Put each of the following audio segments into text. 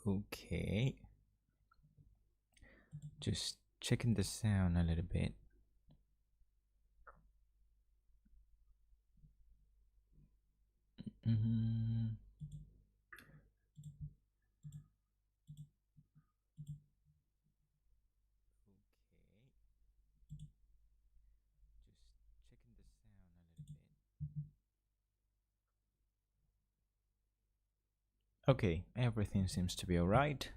Okay. Just checking the sound a little bit. Okay, everything seems to be alright.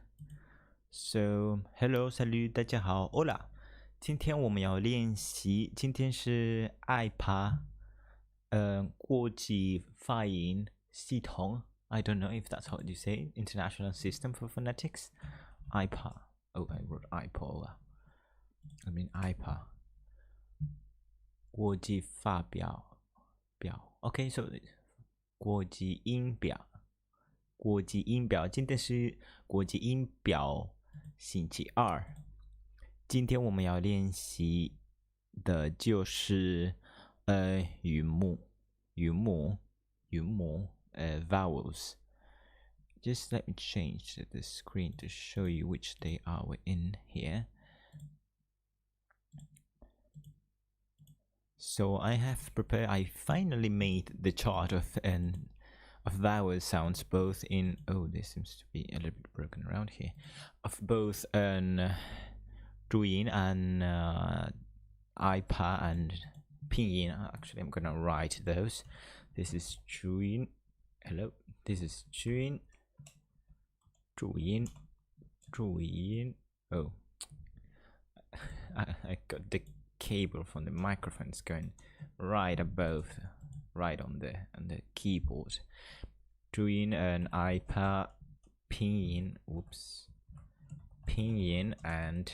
So, hello, salut, 大家好 ，Hola。今天我们要练习，今天是 iPad，国际发音系统。I don't know if that's how you say International System for Phonetics. iPad. Oh, I wrote iPod. I mean iPad. 国际发表。Okay, so 国际音表。国际音表，今天是国际音表星期二。今天我们要练习的就是韵母，vowels. Just let me change the screen to show you which they are in here. So I finally made the chart of vowel sounds both in this seems to be a little bit broken around here, of both Pinyin and iPad and Pinyin. Actually, I'm gonna write those. This is Pinyin. Hello, this is Pinyin. Oh, I got the cable from the microphones going right above, right on the keyboard. Pinyin and iPad, Pinyin. Oops, Pinyin, and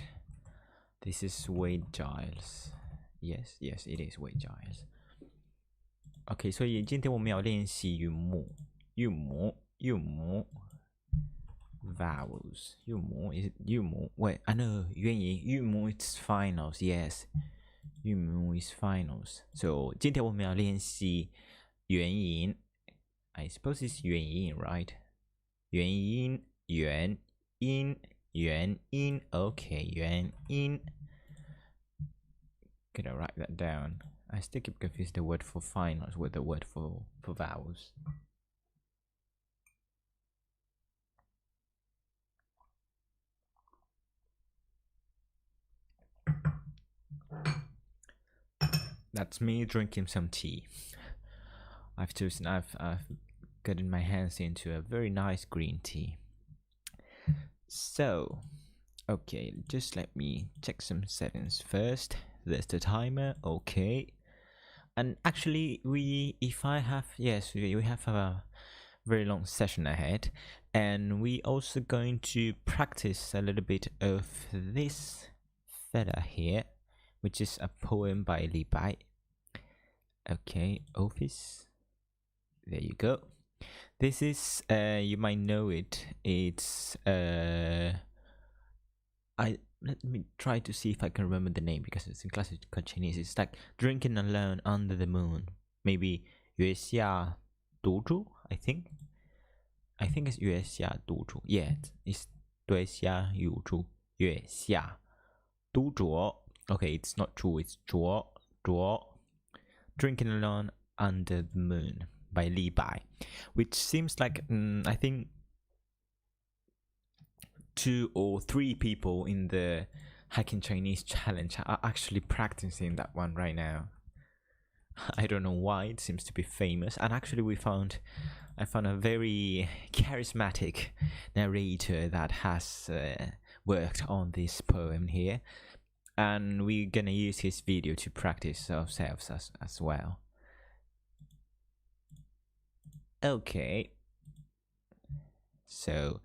this is Wade Giles. Yes, it is Wade Giles. OK， 所以今天我们要练习韵母 vowels 韵母 is it 韵母 wait I know 元音韵母 it's finals yes 韵母 is finals so 今天我们要练习元音 I suppose it's 元音 right 元音元音 OK 元音 Gonna write that down. I still keep confused the word for finals with the word for vowels. That's me drinking some tea. I've gotten my hands into a very nice green tea. So, okay, just let me check some settings first. There's the timer, okay. And actually, we have a very long session ahead, and we also going to practice a little bit of this fella here, which is a poem by Li Bai. Okay, office. There you go. This is you might know it. It's let me try to see if I can remember the name because it's in classical Chinese. It's like drinking alone under the moon. Maybe 月下独酌 I think it's 月下独酌 Yeah, it's 对下有主月下独酌 Okay, it's not true, it's 酌 Drinking alone under the moon by Li Bai, which seems like I think 2 or 3 people in the Hacking Chinese challenge are actually practicing that one right now. I don't know why, it seems to be famous. And actually I found a very charismatic narrator that has worked on this poem here. And we're gonna use his video to practice ourselves as well. Okay. So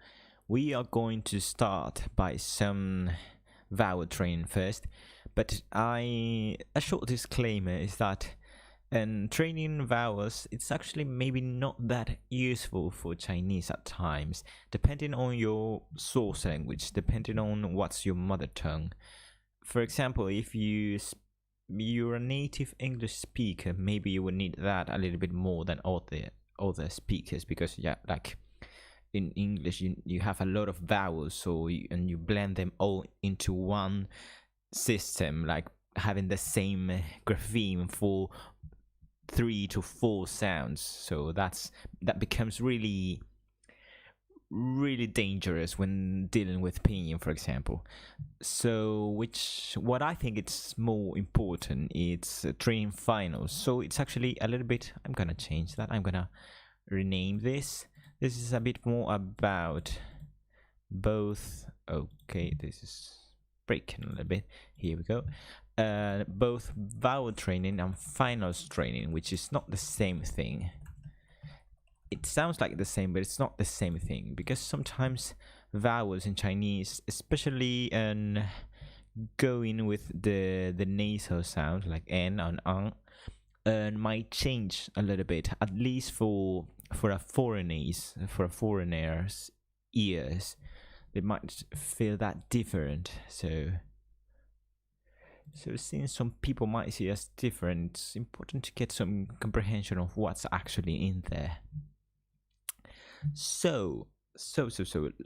we are going to start by some vowel train first, but a short disclaimer is that training vowels, it's actually maybe not that useful for Chinese at times, depending on your source language, depending on what's your mother tongue. For example, if you're a native English speaker, maybe you would need that a little bit more than other speakers, because in English you have a lot of vowels, so and you blend them all into one system, like having the same grapheme for 3 to 4 sounds. So that becomes really dangerous when dealing with pinyin, for example. So what I think it's more important, it's training finals. So it's actually a little bit, I'm gonna change that, I'm gonna rename this. This is a bit more about both. Okay, this is breaking a little bit. Here we go. Both vowel training and finals training, which is not the same thing. It sounds like the same, but it's not the same thing, because sometimes vowels in Chinese, especially going with the nasal sound like n and might change a little bit, at least for a foreigner's ears. They might feel that different. So since some people might see us different, it's important to get some comprehension of what's actually in there. So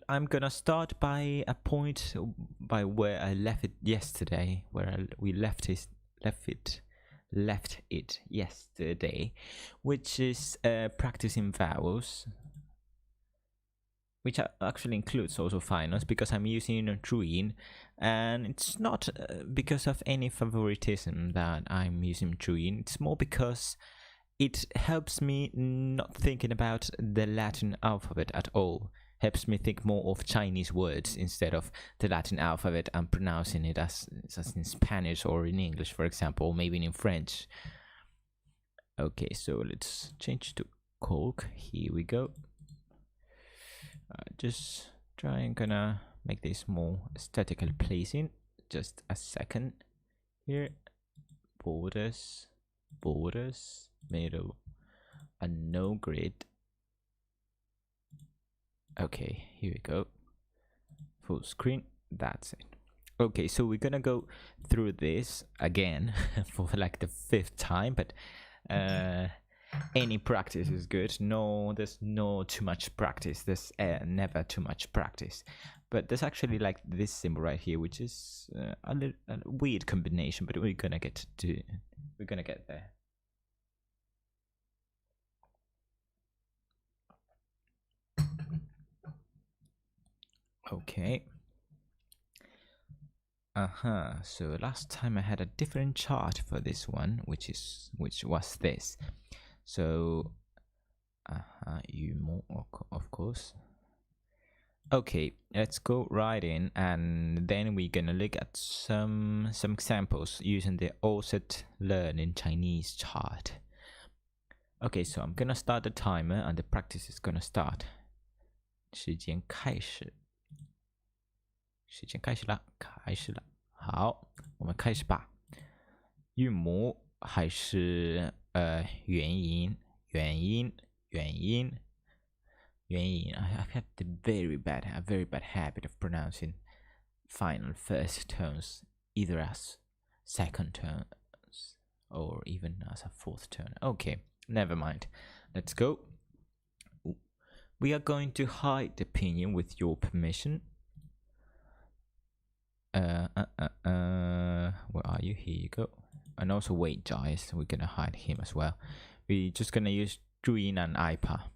I'm gonna start by a point by where I left it yesterday, we left it yesterday, which is practicing vowels, which actually includes also finals, because I'm using a Pinyin, and it's not because of any favoritism that I'm using Pinyin. It's more because it helps me not thinking about the Latin alphabet at all. Helps me think more of Chinese words instead of the Latin alphabet and pronouncing it as in Spanish or in English, for example, or maybe in French. Okay, so let's change to Coke. Here we go. Just gonna make this more aesthetically pleasing. Just a second here. Borders, middle, and no grid. Okay, here we go. Full screen. That's it. Okay, so we're gonna go through this again for like the 5th time, but any practice is good. No, there's no too much practice. There's never too much practice. But there's actually like this symbol right here, which is a weird combination, but we're gonna get there. Okay. So last time I had a different chart for this one, which was this. So you more, of course. Okay, let's go right in, and then we're gonna look at some examples using the Offset Learn in Chinese chart. Okay, so I'm gonna start the timer, and the practice is gonna start. 时间开始了，好，我们开始吧。韵母还是元音。I have a very bad habit of pronouncing final first tones either as second tones or even as a 4th tone. Okay, never mind. Let's go. We are going to hide the pinyin with your permission. Where are you? Here you go. And also wait, guys, we're gonna hide him as well. We're just gonna use Juyin and Ipa.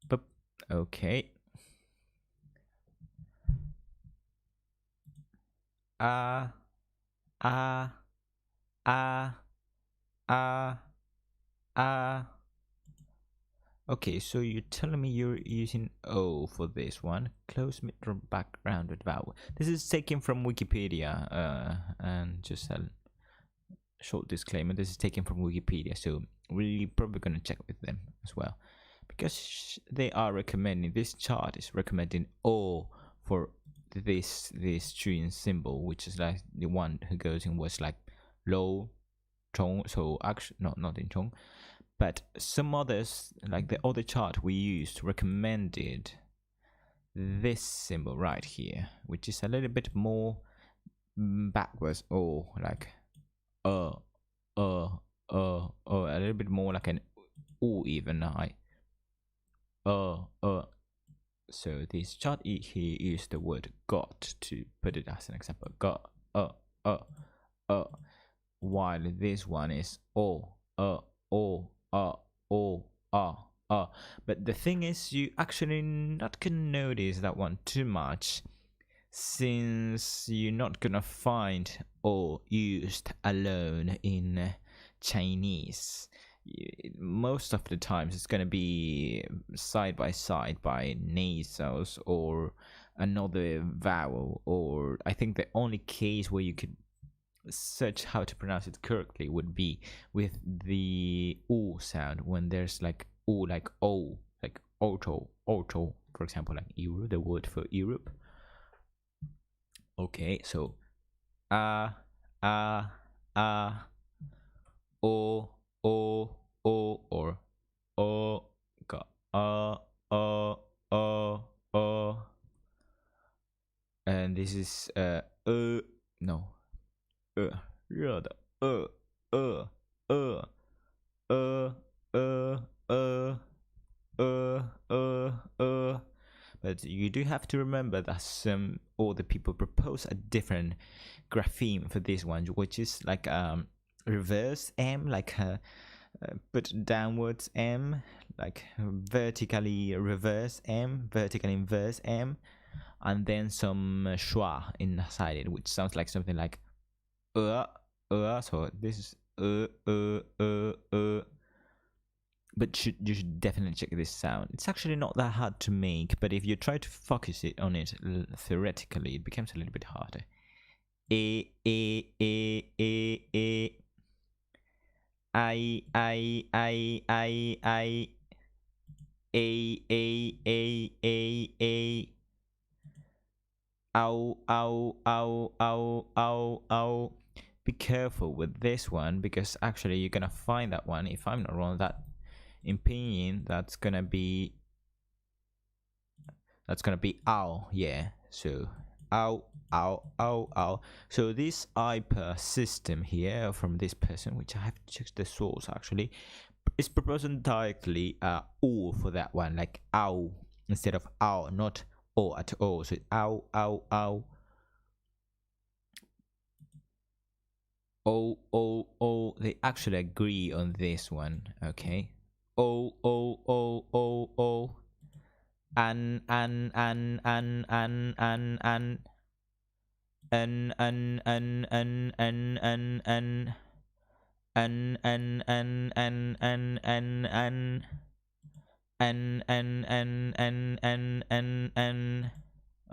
But okay. Okay, so you're telling me you're using O for this one. Close mid backgrounded vowel. This is taken from Wikipedia, and just a short disclaimer, this is taken from Wikipedia, so we're probably going to check with them as well. Because they are recommending, this chart is recommending O for this string symbol, which is like the one who goes in words like low, chong, so actually, not in chong. But some others, like the other chart we used, recommended this symbol right here, which is a little bit more backwards, or like a little bit more like an O even. So this chart here is the word got, to put it as an example. Got, while this one is but the thing is, you actually not gonna notice that one too much, since you're not gonna find o used alone in Chinese. Most of the times it's gonna be side by side by nasals or another vowel, or I think the only case where you could search how to pronounce it correctly would be with the o sound, when there's like o, like o, like auto, for example, like Europe, the word for Europe. Okay, so o, or o, got and this is no 热的but you do have to remember that some older people propose a different grapheme for this one, which is like reverse M, like put downwards M, like vertically reverse M, vertically inverse M, and then some schwa inside it, which sounds like something like so this is but you should definitely check this sound. It's actually not that hard to make, but if you try to focus it on it theoretically, it becomes a little bit harder. I, ow. Be careful with this one, because actually you're gonna find that one, if I'm not wrong, that in Pinyin that's gonna be ow, yeah. So ow. So this IPA system here from this person, which I have to check the source actually, is proposing directly o for that one, like ow instead of ow, not o at all. So ow. They actually agree on this one. Okay. O. An.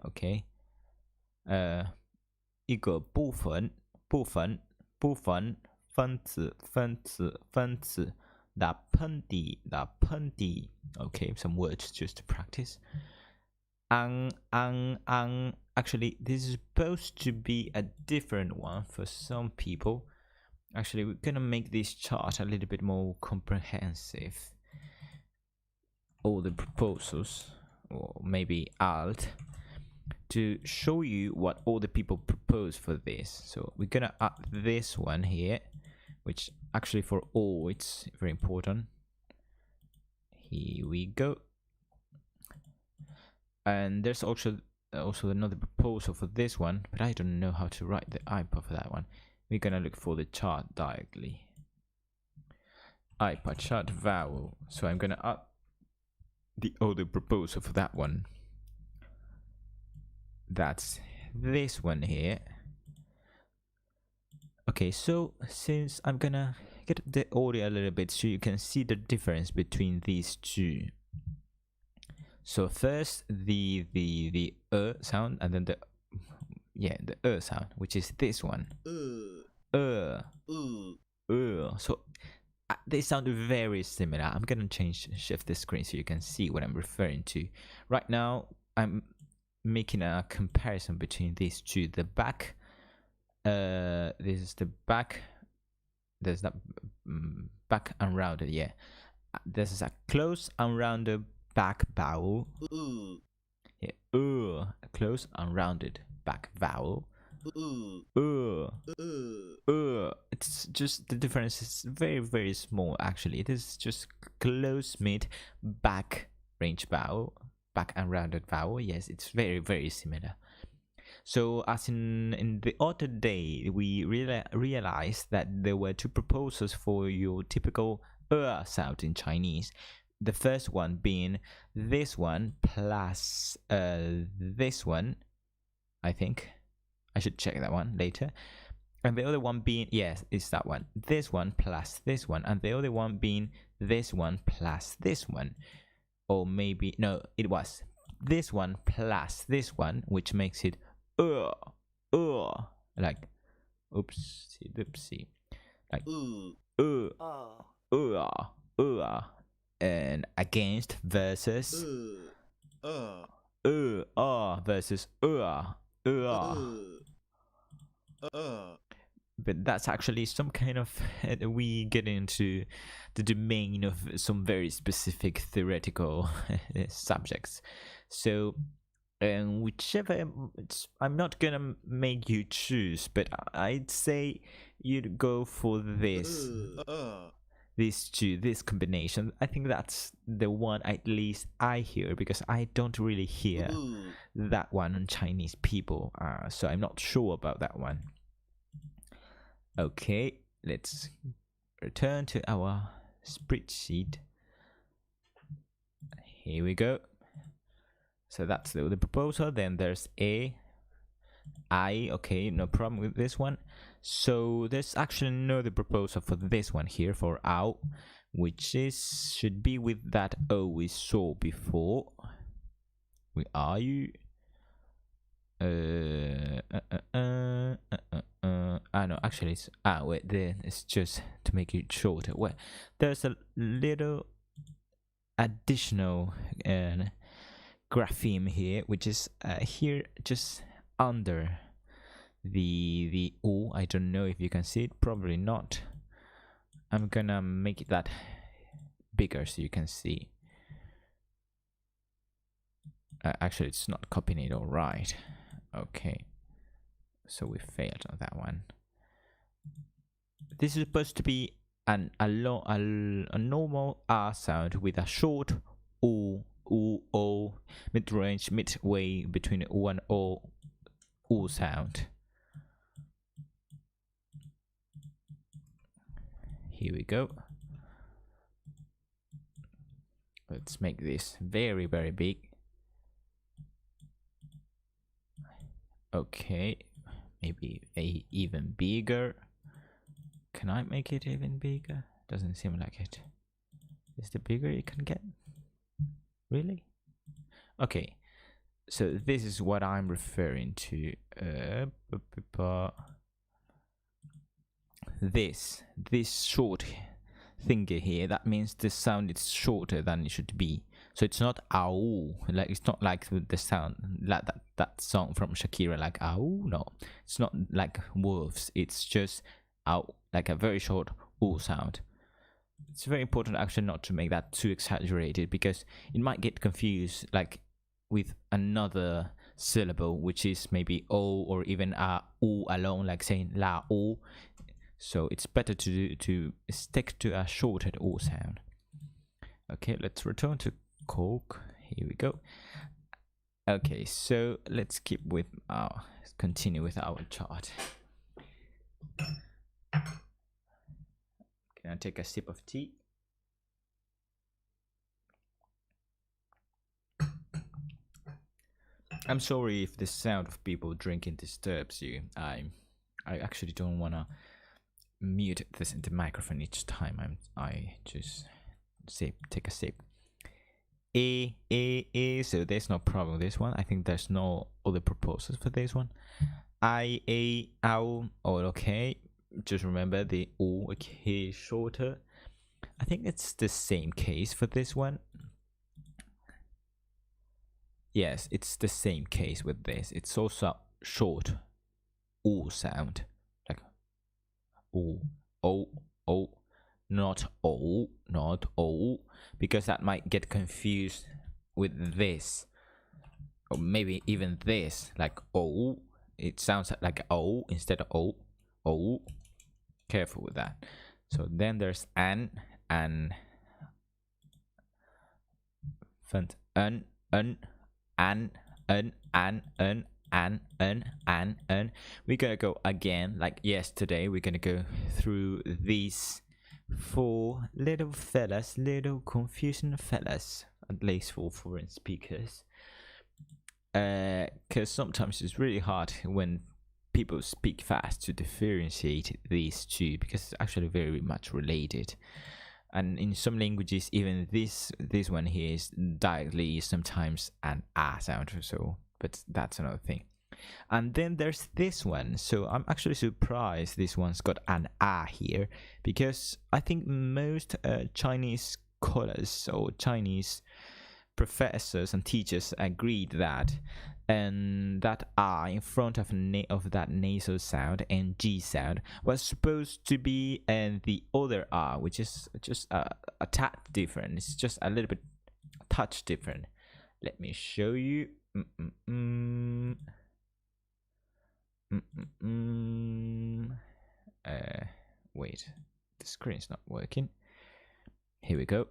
Okay. 一个部分 the pundy. Okay, some words just to practice. Actually, this is supposed to be a different one for some people. Actually, we're gonna make this chart a little bit more comprehensive. All the proposals, or maybe alt, to show you what all the people propose for this. So we're gonna add this one here, which actually for all it's very important. Here we go. And there's also another proposal for this one, but I don't know how to write the IPA for that one. We're gonna look for the chart directly. IPA chart vowel. So I'm gonna add the other proposal for that one. That's this one here. Okay, so since I'm gonna get the audio a little bit so you can see the difference between these two. So first the sound, and then the sound, which is this one. So they sound very similar. I'm gonna shift the screen so you can see what I'm referring to. Right now I'm making a comparison between these two. The back, this is the back. There's that back unrounded. Yeah, this is a close unrounded back vowel. Yeah, close unrounded back vowel. It's just the difference is very, very small. Actually, it is just close mid back range vowel, back and rounded vowel. Yes, it's very similar. So as in the other day, we realized that there were two proposals for your typical sound in Chinese. The first one being this one plus this one. I think I should check that one later. And the other one being, yes, it's that one. This one plus this one. And the other one being this one plus this one. Or maybe, no, it was this one plus this one, which makes it like, oopsie, like, and against versus, versus, but that's actually some kind of we get into the domain of some very specific theoretical subjects. So whichever, I'm not gonna make you choose, but I'd say you'd go for this this combination. I think that's the one at least I hear, because I don't really hear that one on Chinese people, so I'm not sure about that one. Okay, let's return to our spreadsheet. Here we go. So that's the proposal. Then there's I. Okay, no problem with this one. So there's actually another proposal for this one here, for ao, which should be with that O we saw before. Where are you? No, actually it's wait, there it's just to make it shorter. Well, there's a little additional grapheme here, which is here just under the O. I don't know if you can see it, probably not. I'm gonna make it that bigger so you can see. Actually, it's not copying it all right. Okay, so we failed on that one. This is supposed to be a normal R sound with a short O, mid-range, midway between O and O sound. Here we go. Let's make this very big. Okay, maybe even bigger. Can I make it even bigger? Doesn't seem like it. Is the bigger it can get? Really? Okay, so this is what I'm referring to. This short thingy here, that means the sound is shorter than it should be. So it's not ow, like it's not like the sound like that song from Shakira, like ow. No, it's not like wolves. It's just ow, like a very short oo sound. It's very important actually not to make that too exaggerated, because it might get confused like with another syllable, which is maybe o or even oo alone, like saying la o. So it's better to stick to a shorter o sound. Okay, let's return to Coke. Here we go. Okay, so let's continue with our chart. Can I take a sip of tea? I'm sorry if the sound of people drinking disturbs you. I actually don't wanna mute the microphone each time I just take a sip. So there's no problem with this one. I think there's no other proposals for this one. Ow. Oh, okay. Just remember the O, okay, is shorter. I think it's the same case for this one. Yes, it's the same case with this. It's also short O sound, like O, not O, because that might get confused with this, or maybe even this, like O. It sounds like O instead of O. Careful with that. So then there's an font, an, an, an. We're gonna go again like yesterday. We're gonna go through these 4 little fellas, little confusing fellas, at least for foreign speakers. Because sometimes it's really hard when people speak fast to differentiate these two, because it's actually very much related. And in some languages, even this one here is directly sometimes an sound, so, but that's another thing. And then there's this one, so I'm actually surprised this one's got an here, because I think most Chinese scholars or Chinese professors and teachers agreed that, and that in front of that nasal sound and G sound was supposed to be the other which is just a tad different. It's just a little bit touch different. Let me show you. Wait, the screen's not working. Here we go.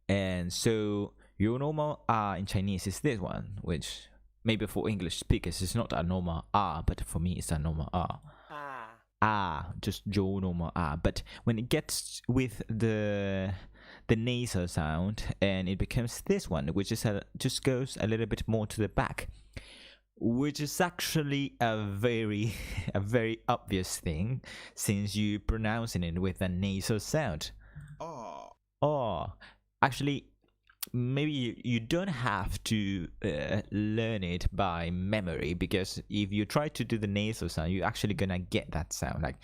And so your normal in Chinese is this one, which maybe for English speakers is not a normal but for me it's a normal just your normal But when it gets with the nasal sound, and it becomes this one, which is just goes a little bit more to the back, which is actually a very obvious thing, since you pronouncing it with a nasal sound. Actually, maybe you don't have to learn it by memory, because if you try to do the nasal sound, you're actually gonna get that sound like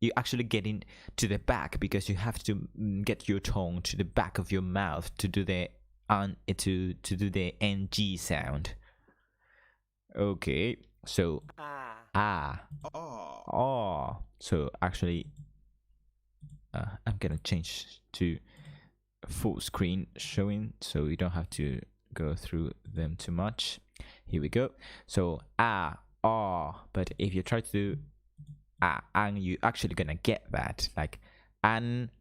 you actually get into the back, because you have to get your tongue to the back of your mouth to do the to do the ng sound. Okay, so so actually I'm gonna change to full screen showing, so you don't have to go through them too much. Here we go. So but if you try to do you're actually gonna get that, like an,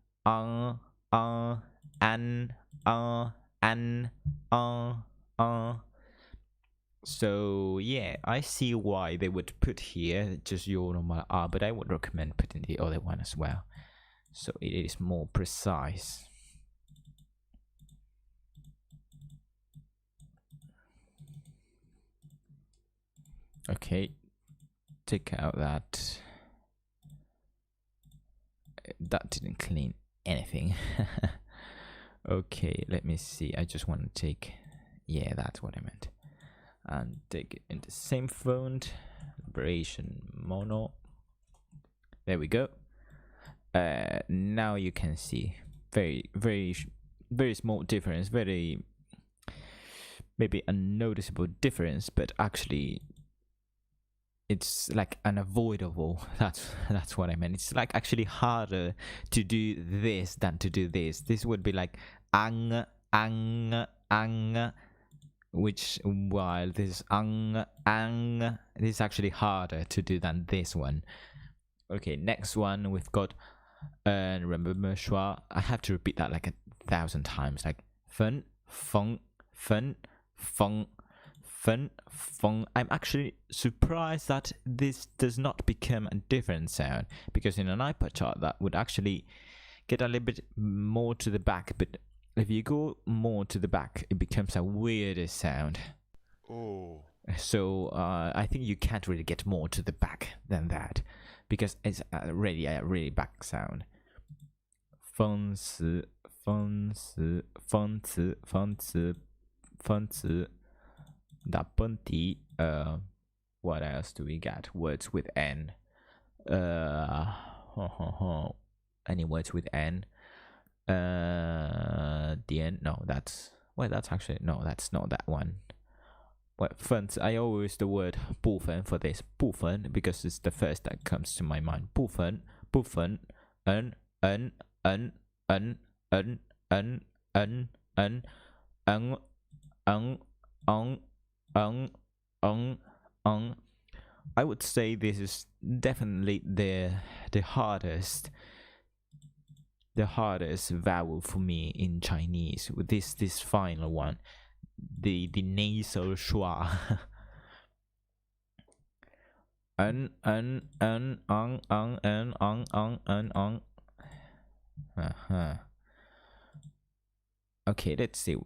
so yeah, I see why they would put here just your normal but I would recommend putting the other one as well, so it is more precise. Okay, take out that didn't clean anything. Okay, let me see. I just want to take, yeah, that's what I meant, and take it in the same font, Liberation Mono. There we go. Now you can see very small difference, very maybe unnoticeable difference, but actually it's like unavoidable. That's what I meant. It's like actually harder to do this than to do this. This would be like ang, which while this this is actually harder to do than this one. Okay, next one we've got remember schwa. I have to repeat that like 1,000 times, like fun, feng, fun, feng, fun, feng. I'm actually surprised that this does not become a different sound, because in an iPod chart that would actually get a little bit more to the back, but if you go more to the back it becomes a weirder sound. So I think you can't really get more to the back than that, because it's already a really back sound. Feng ci, feng ci, feng ci, feng ci, feng ci. What else do we got? Words with N. Any words with N? The N? No, that's actually no, that's not that one. What fun? I always use the word 部分 for this 部分 because it's the first that comes to my mind. 部分 I would say this is definitely the hardest the hardest vowel for me in Chinese. With this final one, the nasal schwa. Uh-huh. Okay, let's see.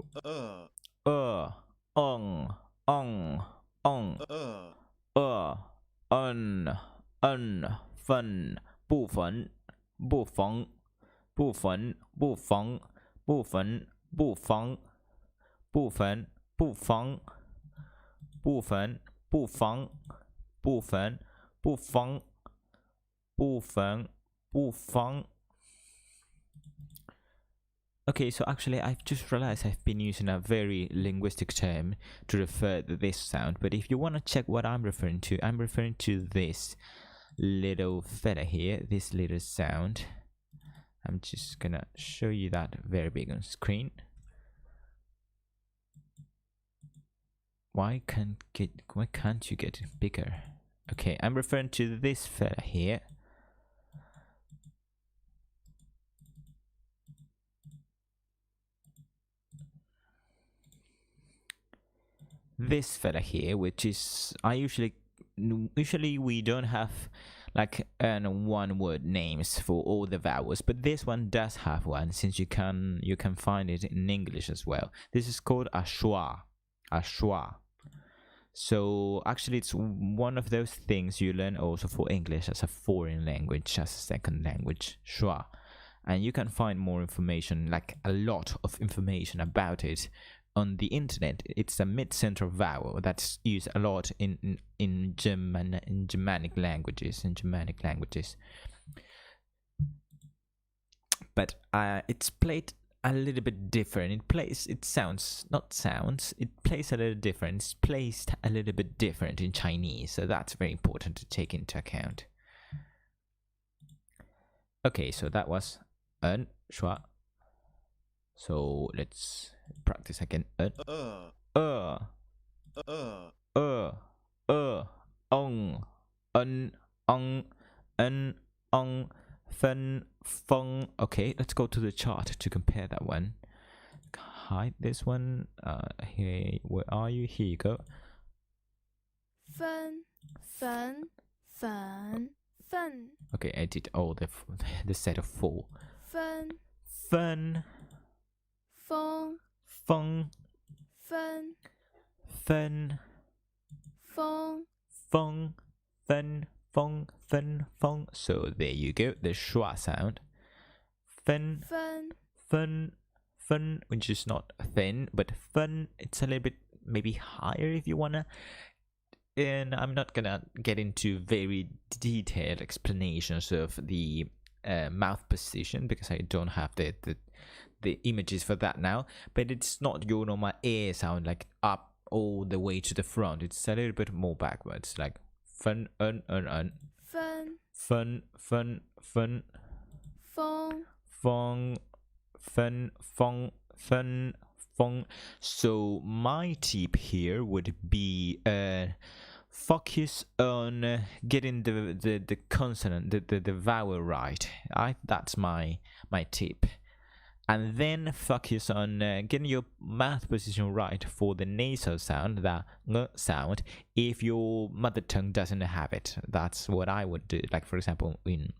Ong, ong, ong, fun, 部分，不缝，不缝，不缝，不缝，不缝，不缝，不缝，不缝，不缝，不缝，不缝，不缝，不缝。Okay, so actually I've just realized I've been using a very linguistic term to refer to this sound, but if you want to check what I'm referring to this little fella here, this little sound. I'm just gonna show you that very big on screen. Why can't you get it bigger? Okay, I'm referring to this fella here. This fella here, which is usually we don't have like one word names for all the vowels, but this one does have one, since you can find it in English as well. This is called a schwa. So actually it's one of those things you learn also for English as a foreign language, as a second language, schwa. And you can find more information, like a lot of information about it on the internet. It's a mid-central vowel that's used a lot in Germanic languages. But it's played a little bit different. It plays a little different. It's placed a little bit different in Chinese, so that's very important to take into account. Okay, so that was schwa. So let's practice again. Ong, fen, feng. Okay, let's go to the chart to compare that one. Hide this one. Here, where are you? Here you go. Fen, fen, fen, fen. Okay, I did all the set of 4. Fen, Fen, feng, feng, fen, fen, feng, feng, fen, feng, fen, feng. So there you go, the schwa sound. Fen, fen, fen, fen, which is not thin, but fen, it's a little bit maybe higher if you wanna. And I'm not gonna get into very detailed explanations of the mouth position because I don't have the images for that now. But it's not your normal air sound, like up all the way to the front. It's a little bit more backwards, like fun, fen, fun, fun, fun, feng, fong, fun, fong, fun, fong. So my tip here would be focus on getting the consonant, the vowel right. That's my tip. And then focus on getting your mouth position right for the nasal sound, the ng sound, if your mother tongue doesn't have it. That's what I would do. Like, for example, in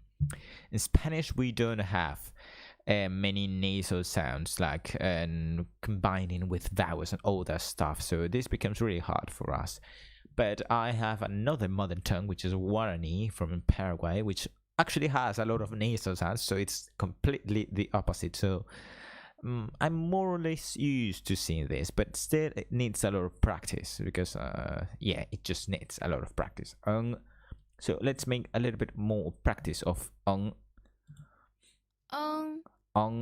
Spanish, we don't have many nasal sounds, like combining with vowels and all that stuff. So this becomes really hard for us. But I have another mother tongue, which is Guarani from Paraguay, which actually has a lot of nasal sounds, so it's completely the opposite. So I'm more or less used to seeing this, but still it needs a lot of practice because it just needs a lot of practice. So let's make a little bit more practice of ong, en,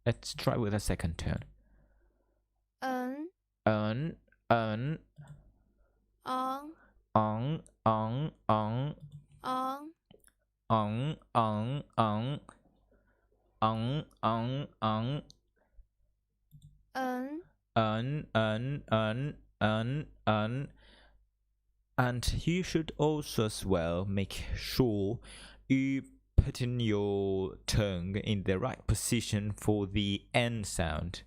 Let's try with a second tone. ong, Ong, ong, ong, ong, ong, ong, ong, ong, ong, ong, ong, ong. n, and you should also as well make sure you put in your tongue in the right position for the N sound.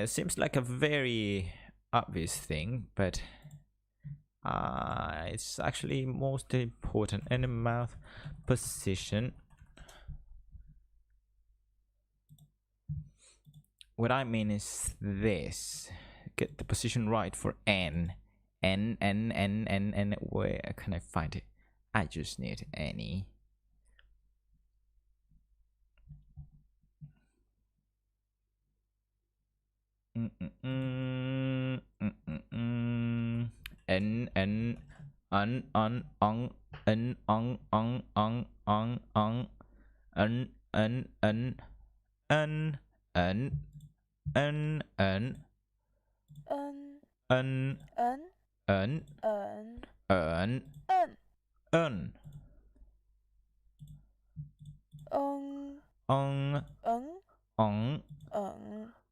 Seems like a very obvious thing, but it's actually most important in the mouth position. What I mean is this: get the position right for N. N. Where can I find it? I just need any. N, on, ong, n, ong, ong, n, ong,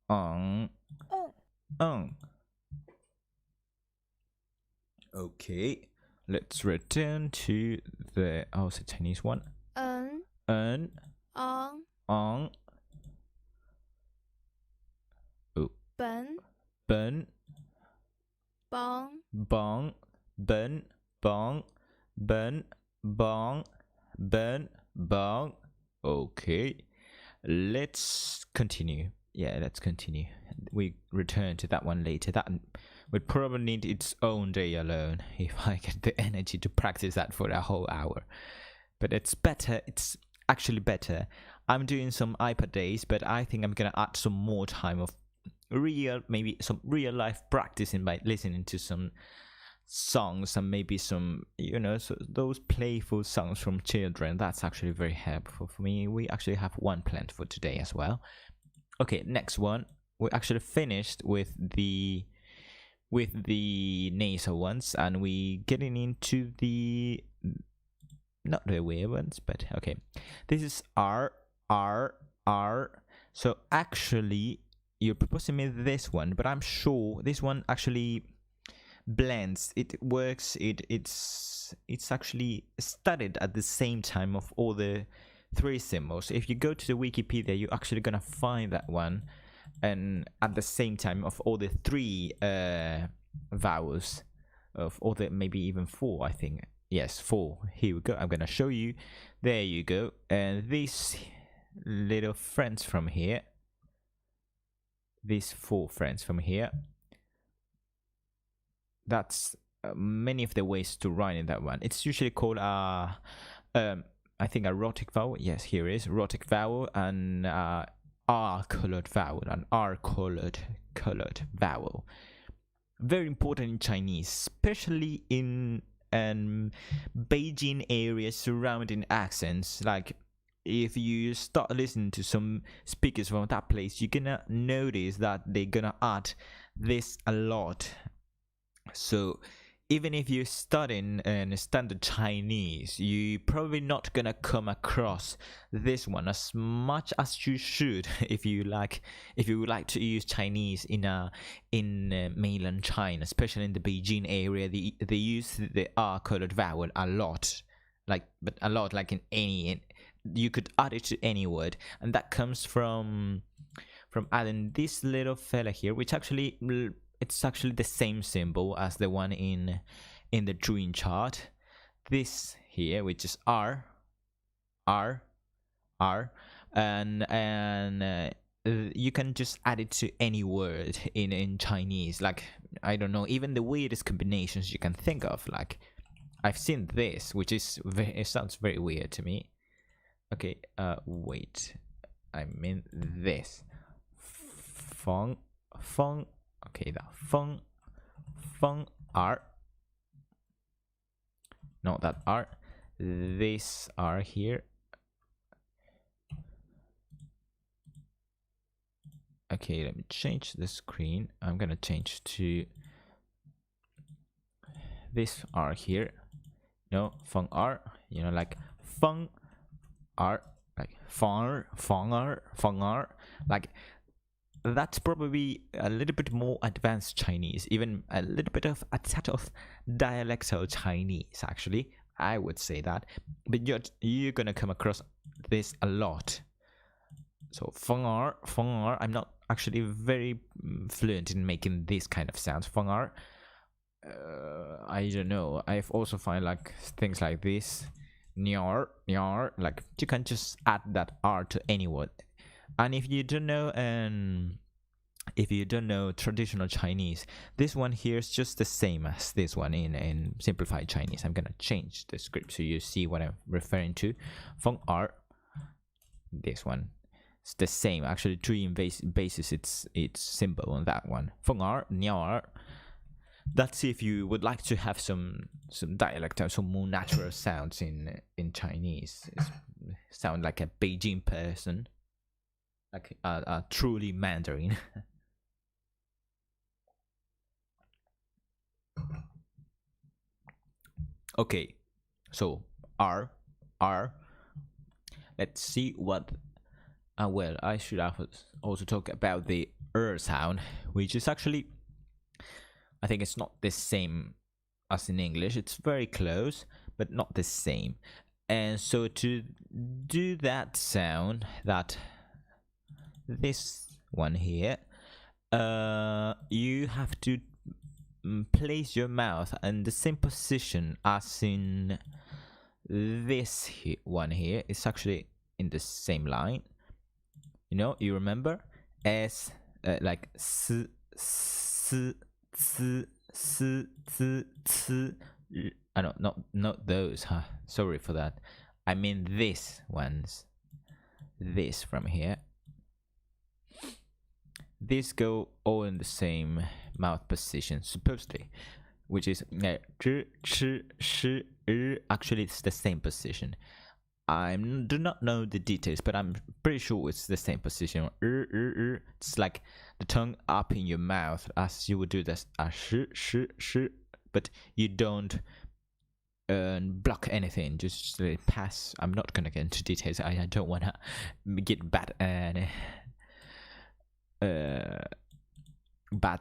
ong, ong. Okay, let's return to the also Chinese one. ong, Ong. Oh. ben, Ben. bong, Bong. Ben. Bong. Ben. Bong. Ben. Bong. Okay, let's continue. Yeah, let's continue. We return to that one later. That would probably need its own day alone if I get the energy to practice that for a whole hour. But it's better. It's actually better. I'm doing some iPad days, but I think I'm gonna add some more time of maybe some real life practicing by listening to some songs and maybe some, so those playful songs from children. That's actually very helpful for me. We actually have one planned for today as well. Okay, next one. We actually finished with the nasal ones, and we getting into the not the weird ones, but okay. This is R. So actually, you're proposing me this one, but I'm sure this one actually blends. It works. It's actually studied at the same time of all the three symbols. If you go to the Wikipedia, you're actually gonna find that one, and at the same time of all the three vowels of all the maybe even four. I think yes, four. Here we go. I'm gonna show you. There you go. And these little friends from here. These four friends from here. That's many of the ways to write in that one. It's usually called I think a rhotic vowel. Yes, here is rhotic vowel and R-colored vowel, an R-colored vowel. Very important in Chinese, especially in Beijing area surrounding accents. Like if you start listening to some speakers from that place, you're gonna notice that they're gonna add this a lot. So even if you're studying standard Chinese, you're probably not gonna come across this one as much as you should if you would like to use Chinese in mainland China, especially in the Beijing area. They use the R-colored vowel a lot, like in any. You could add it to any word, and that comes from adding this little fella here, which actually. It's actually the same symbol as the one in the drawing chart. This here, which is R, and you can just add it to any word in Chinese. Like I don't know, even the weirdest combinations you can think of. Like I've seen this, which is it sounds very weird to me. Okay, wait, I mean this. Feng. Okay, that feng R. Not that R. This R here. Okay, let me change the screen. I'm gonna change to this R here. No, feng R. Like feng R, like feng R, like that's probably a little bit more advanced Chinese, even a little bit of a touch of dialectal Chinese, actually. I would say that. But you're gonna come across this a lot. So, feng er, I'm not actually very fluent in making this kind of sounds. Feng er, I don't know. I've also find like things like this. Nyar, like you can just add that R to any word. And if you don't know traditional Chinese, this one here is just the same as this one in simplified Chinese. I'm gonna change the script so you see what I'm referring to. Feng er, this one, it's the same. Actually, tree basis, it's simple on that one. Feng er, niao er. That's if you would like to have some dialect or some more natural sounds in Chinese. Sound like a Beijing person, like a truly Mandarin. Okay, so R. Let's see what. Well, I should also talk about the sound, which is actually, I think it's not the same as in English. It's very close, but not the same. And so to do that sound, this one here, you have to place your mouth in the same position as in this one here. It's actually in the same line. You know, you remember? S, like s, I don't, not those, huh? Sorry for that. I mean this ones. This from here. These go all in the same mouth position, supposedly, which is actually it's the same position. I do not know the details, but I'm pretty sure it's the same position. It's like the tongue up in your mouth as you would do this, but you don't block anything. Just pass. I'm not gonna get into details. I don't wanna get bad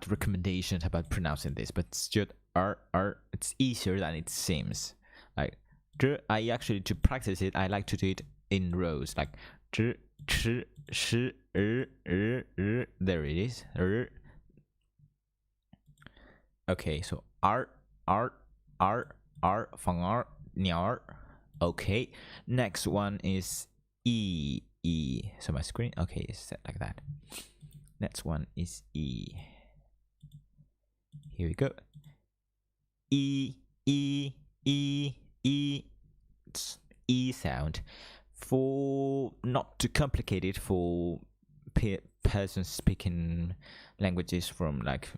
recommendations about pronouncing this, but it's just it's easier than it seems. Like I actually, to practice it, I like to do it in rows, like there it is. Okay, so R, fang R, niao. Okay, next one is E. So my screen, okay, is set like that. Next one is E. Here we go. E. It's E sound. For not too complicated for persons speaking languages from like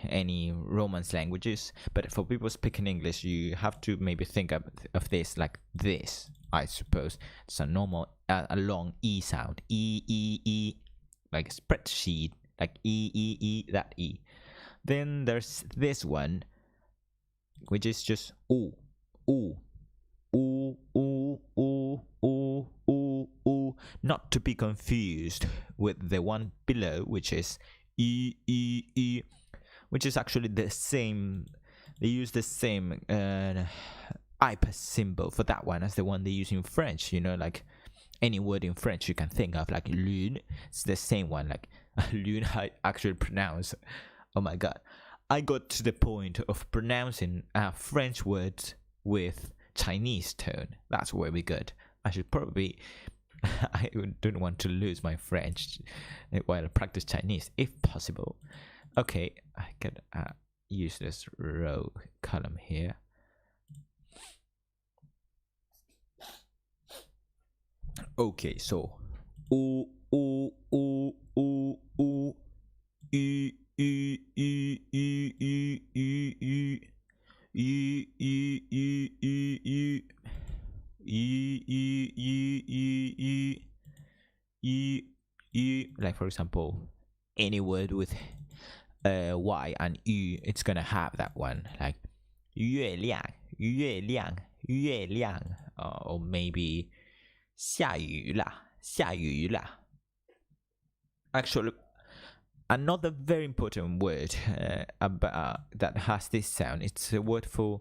any Romance languages, but for people speaking English, you have to maybe think of this like this. I suppose it's a normal, a long E sound. E, like a spreadsheet, like E, that E. Then there's this one, which is just O. Not to be confused with the one below, which is E, which is actually the same. They use the same IPA symbol for that one as the one they use in French. You know, like any word in French you can think of, like lune. It's the same one, like lune. I actually pronounce. Oh my god, I got to the point of pronouncing French words with Chinese tone. That's very good. I should probably. I don't want to lose my French while I practice Chinese, if possible. Okay, I can use this row column here. Okay, so O, like for example, any word with Y and U, it's gonna have that one, like 月亮, or maybe 下雨啦. Actually, another very important word that has this sound. It's a word for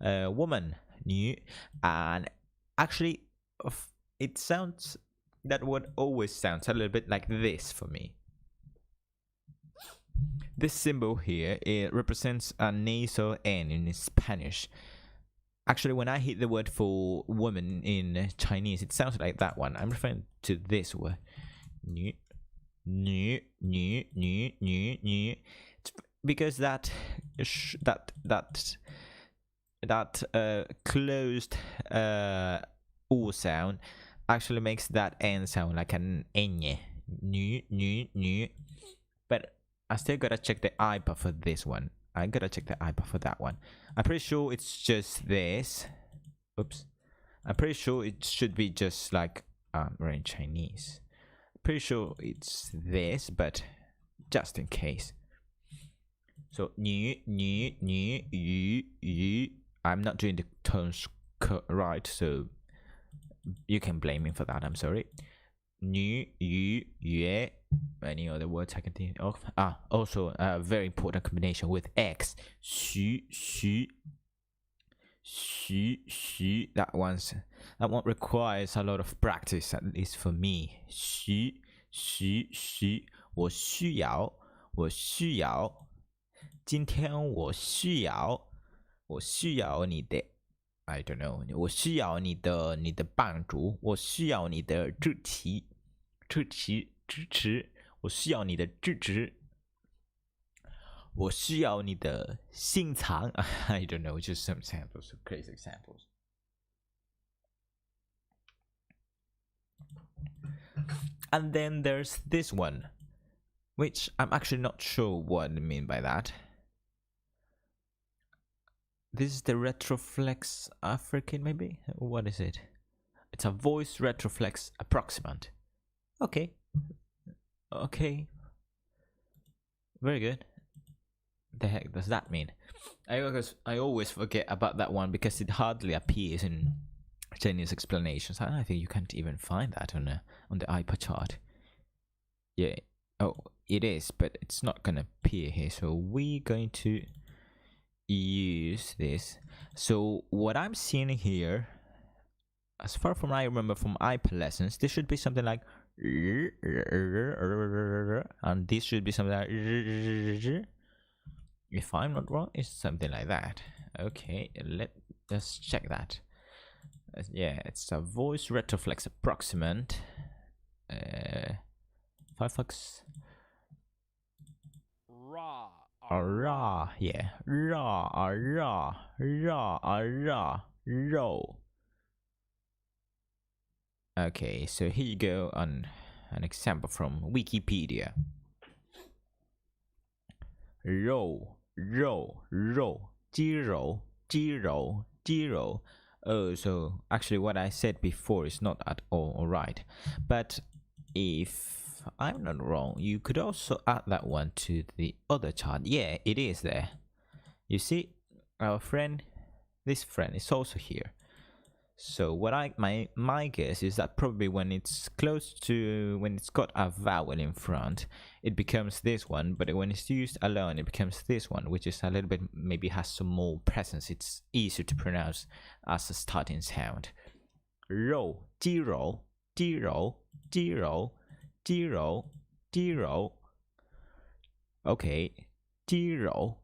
woman, 女, and actually, it sounds, that word always sounds a little bit like this for me. This symbol here, it represents a nasal N in Spanish. Actually, when I hit the word for woman in Chinese, it sounds like that one. I'm referring to this word. 女, 女, 女, 女, 女, 女. Because that closed U sound actually makes that N sound like an N. 女, 女, 女. But I still gotta check the IPA for this one. I gotta check the IPA for that one. I'm pretty sure it's just this. Oops. I'm pretty sure it should be just like we're in Chinese. Pretty sure it's this, but just in case. So 女, 女, 女, 语, 语. I'm not doing the tones right, so you can blame me for that. I'm sorry. 女, 语, 约. Any other words I can think of? Also a very important combination with X. 许, 许, 许, 许. That one requires a lot of practice, at least for me. 许, 许, 许. 我需要, 我需要. 今天我需要你的 I don't know. 我需要你的帮助，我需要你的支持。我需要你的支持，我需要你的心肠。I don't know, just some examples, some crazy examples. And then there's this one, which I'm actually not sure what I mean by that. This is the Retroflex African, maybe? What is it? It's a voice Retroflex Approximant. Okay. Very good. The heck does that mean? I always forget about that one because it hardly appears in Chinese explanations. I think you can't even find that on the IPA chart. Yeah. Oh, it is, but it's not gonna appear here. So we're going to use this. So what I'm seeing here, as far from I remember from IPA lessons, this should be something like, and this should be something like, if I'm not wrong, it's something like that. Okay, let's check that. Yeah, it's a voice Retroflex Approximant. Firefox. Ra, yeah. Ra. Row. Okay, so here you go on an example from Wikipedia. Row. 肌肉. Oh, so actually what I said before is not at all right. But if I'm not wrong, you could also add that one to the other chart. Yeah, it is there. You see, our friend, this friend is also here. So what my guess is that probably when it's close to, when it's got a vowel in front, it becomes this one, but when it's used alone, it becomes this one, which is a little bit, maybe has some more presence. It's easier to pronounce as a starting sound. 肉, 肌肉. Okay, 肌肉.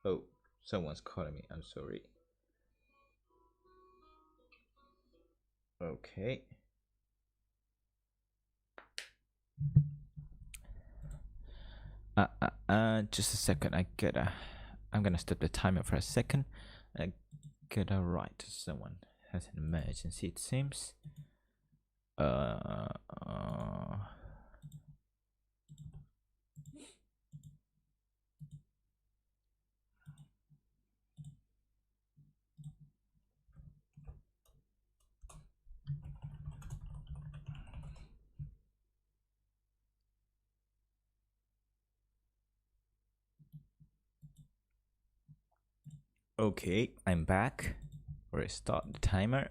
Oh, someone's calling me. I'm sorry. Okay. Just a second. I'm gonna stop the timer for a second. I gotta write to someone. Has an emergency, it seems. Okay, I'm back. Restart the timer.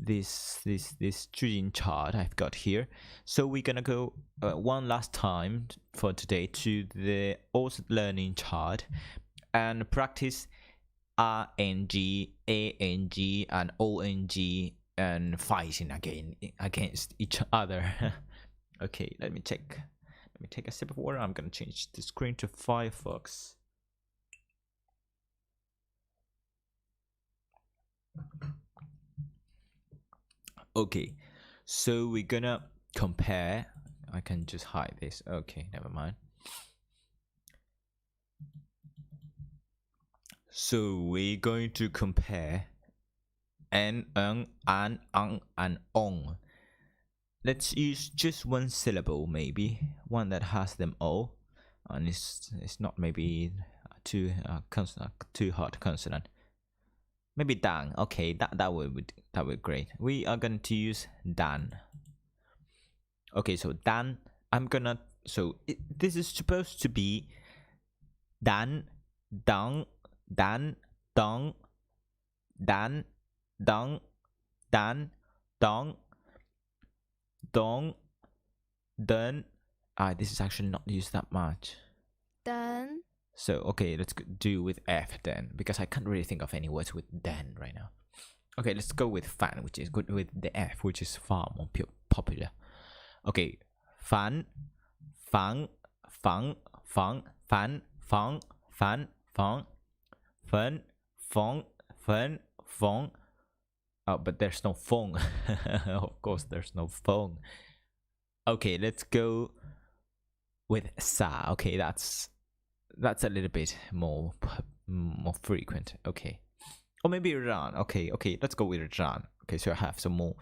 this Pinyin chart I've got here. So we're gonna go one last time for today to the also learning chart and practice RNG, ANG, and ONG and fighting again against each other. Okay, let me take a sip of water. I'm gonna change the screen to Firefox. Okay, so we're gonna compare. I can just hide this. Okay, never mind. So we're going to compare an, and on. Let's use just one syllable, maybe one that has them all, and it's not maybe too consonant, too hard consonant. Maybe dan. Okay, that would be great. We are going to use dan. Okay, so dan. This is supposed to be dan, dang, dan, dong, dan, dong, dan, dong, dong, dun. This is actually not used that much. Dun. So okay, let's do with F then, because I can't really think of any words with dan right now. Okay, let's go with fan, which is good with the F, which is far more popular. Okay, fan, fang, fang, fang, fan, fang, fan, fang, fen, fong, fen, fong. Oh, but there's no fong. Of course, there's no fong. Okay, let's go with sa. Okay, that's a little bit more frequent. Okay, or maybe ran. Okay, let's go with ran. Okay, so I have some more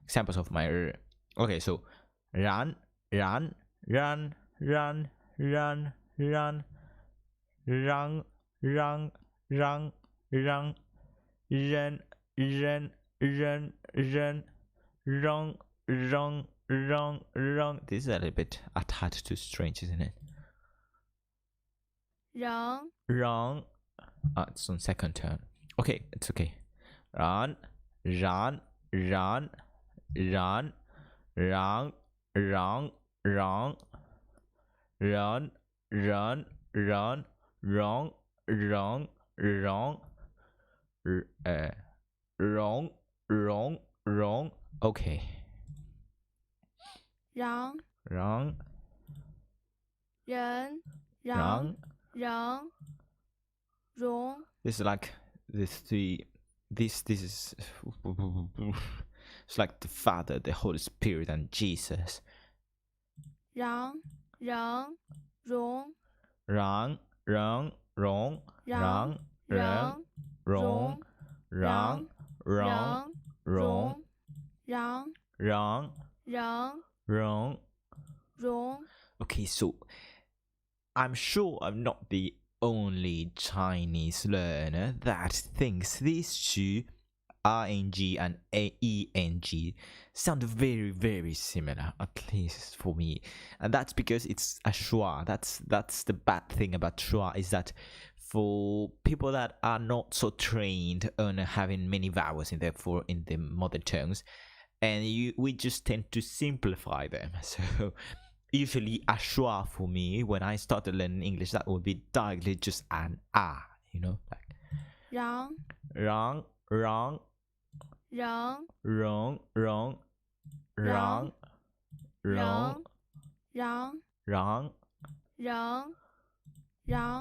examples of my okay, so ran, ran, ran, ran, ran, ran, rang, rang, rang, rang, ren, ren, ren, ren, rong, rong, rong, rong. This is a little bit attached to strange, isn't it? Rong. Wrong. It's on second turn. Okay, it's okay. Ran, ran, ran, ran, rang, rang, rang, run, run, run, wrong, wrong, wrong, wrong, wrong, wrong. Okay. Rong. Wrong. Ren. Wrong. Rong. Rong. This is like this is it's like the Father, the Holy Spirit, and Jesus. Rong. Rong. Rong. Wrong, wrong, wrong, wrong, wrong, wrong, wrong, wrong, wrong, Rong. wrong, Rong. wrong. Rong. Okay, so I'm sure I'm not the only Chinese learner that thinks these two RNG and AENG sound very, very similar, at least for me. And that's because it's a schwa. That's the bad thing about schwa, is that for people that are not so trained on having many vowels in the mother tongues, and we just tend to simplify them. So usually a schwa for me, when I started learning English, that would be directly just an like Rong. wrong, wrong, Rong. wrong, wrong, wrong, wrong, Rong. wrong, Rong. Rong. Rong.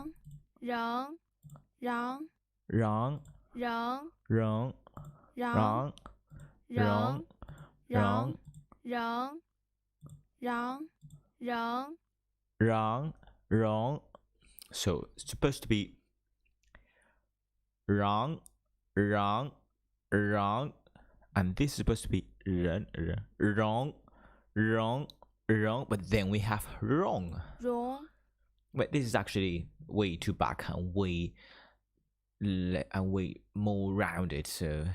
Rong. wrong, Rong. wrong, Rong. wrong, wrong, Rong. Rong. Rong. wrong, wrong. So it's supposed to be wrong, wrong, wrong, and this is supposed to be wrong, wrong, wrong. But then we have wrong. Rong. But this is actually way too back and way more rounded. So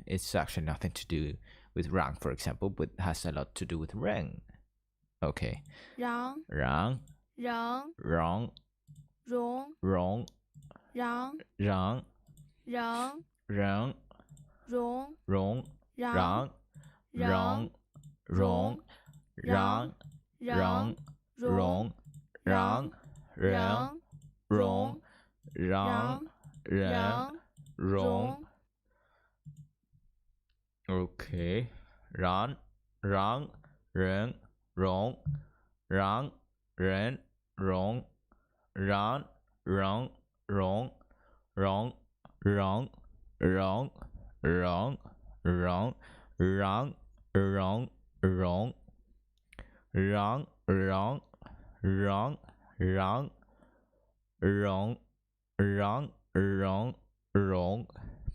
it's actually nothing to do with rang, for example, but has a lot to do with rang. Okay. Rong. Wrong. Rong. Wrong. Rong. Wrong. Rong. Wrong. Rong. Wrong. Rong. Wrong. 瓤瓤瓤瓤瓤瓤瓤人容瓤人容 OK 然让人容让人容让人容容让让让让让让容让让让让容让让容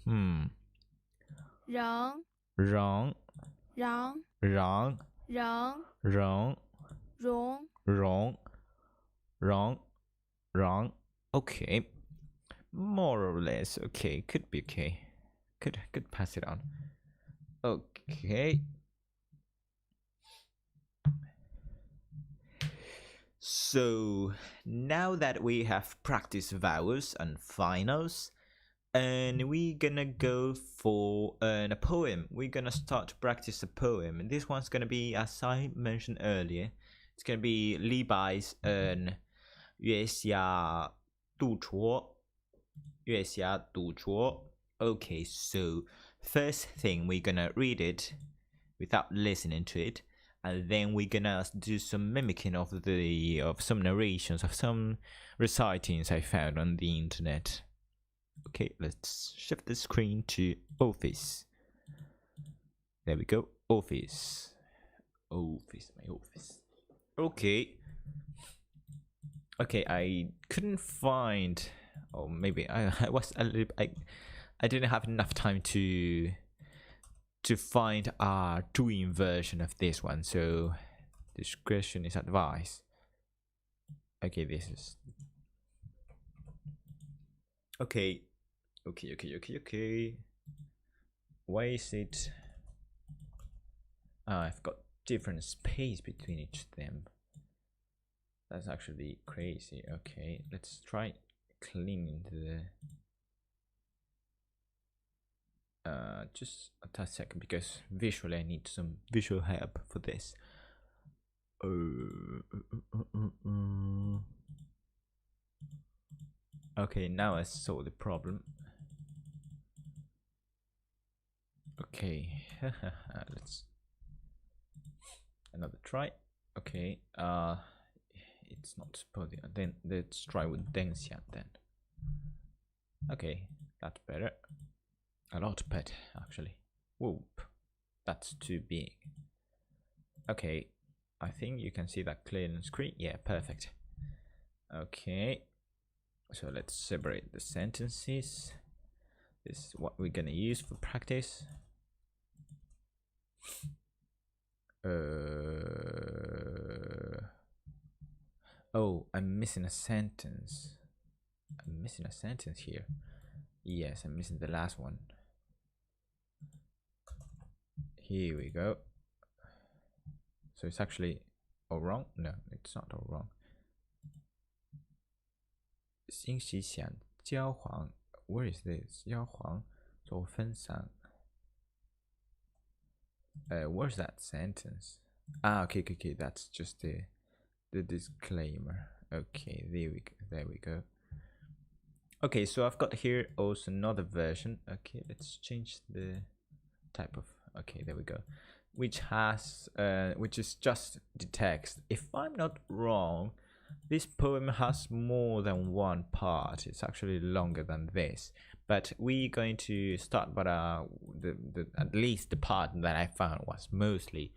瓤让瓤让瓤让容容让让 okay, more or less okay, could be okay, could pass it on. Okay, so now that we have practiced vowels and finals, and we're gonna go for a poem. We're gonna start to practice a poem. This one's gonna be, as I mentioned earlier, it's gonna be Li Bai's 月下独酌. 月下独酌. Okay, so first thing we're gonna read it without listening to it, and then we're gonna do some mimicking of some narrations of some recitings I found on the internet. Okay, let's shift the screen to Office. There we go. Office. Office, my office. Okay. Okay, I couldn't find, or maybe I was a little, I didn't have enough time to find a doing version of this one, so discretion is advised. Okay, this is okay. Why is it? I've got different space between each of them. That's actually crazy. Okay, let's try cleaning the just a touch second, because visually I need some visual help for this. Okay, now I saw the problem. Okay, let's another try. Okay, it's not supposed to, then let's try with 等下 then. Okay, that's better. A lot better, actually. Whoop, that's too big. Okay, I think you can see that clear on the screen. Yeah, perfect. Okay, so let's separate the sentences. This is what we're gonna use for practice. Oh, I'm missing a sentence. I'm missing a sentence here. Yes, I'm missing the last one. Here we go. So it's actually all wrong? No, it's not all wrong. 欣喜想交黄. Where is this? 交黄做分散. Where's that sentence? Okay, that's just the disclaimer. Okay, there we go. Okay, so I've got here also another version. Okay, let's change the type of. Okay, there we go. Which is just the text. If I'm not wrong, this poem has more than one part. It's actually longer than this. But we're going to start by at least the part that I found was mostly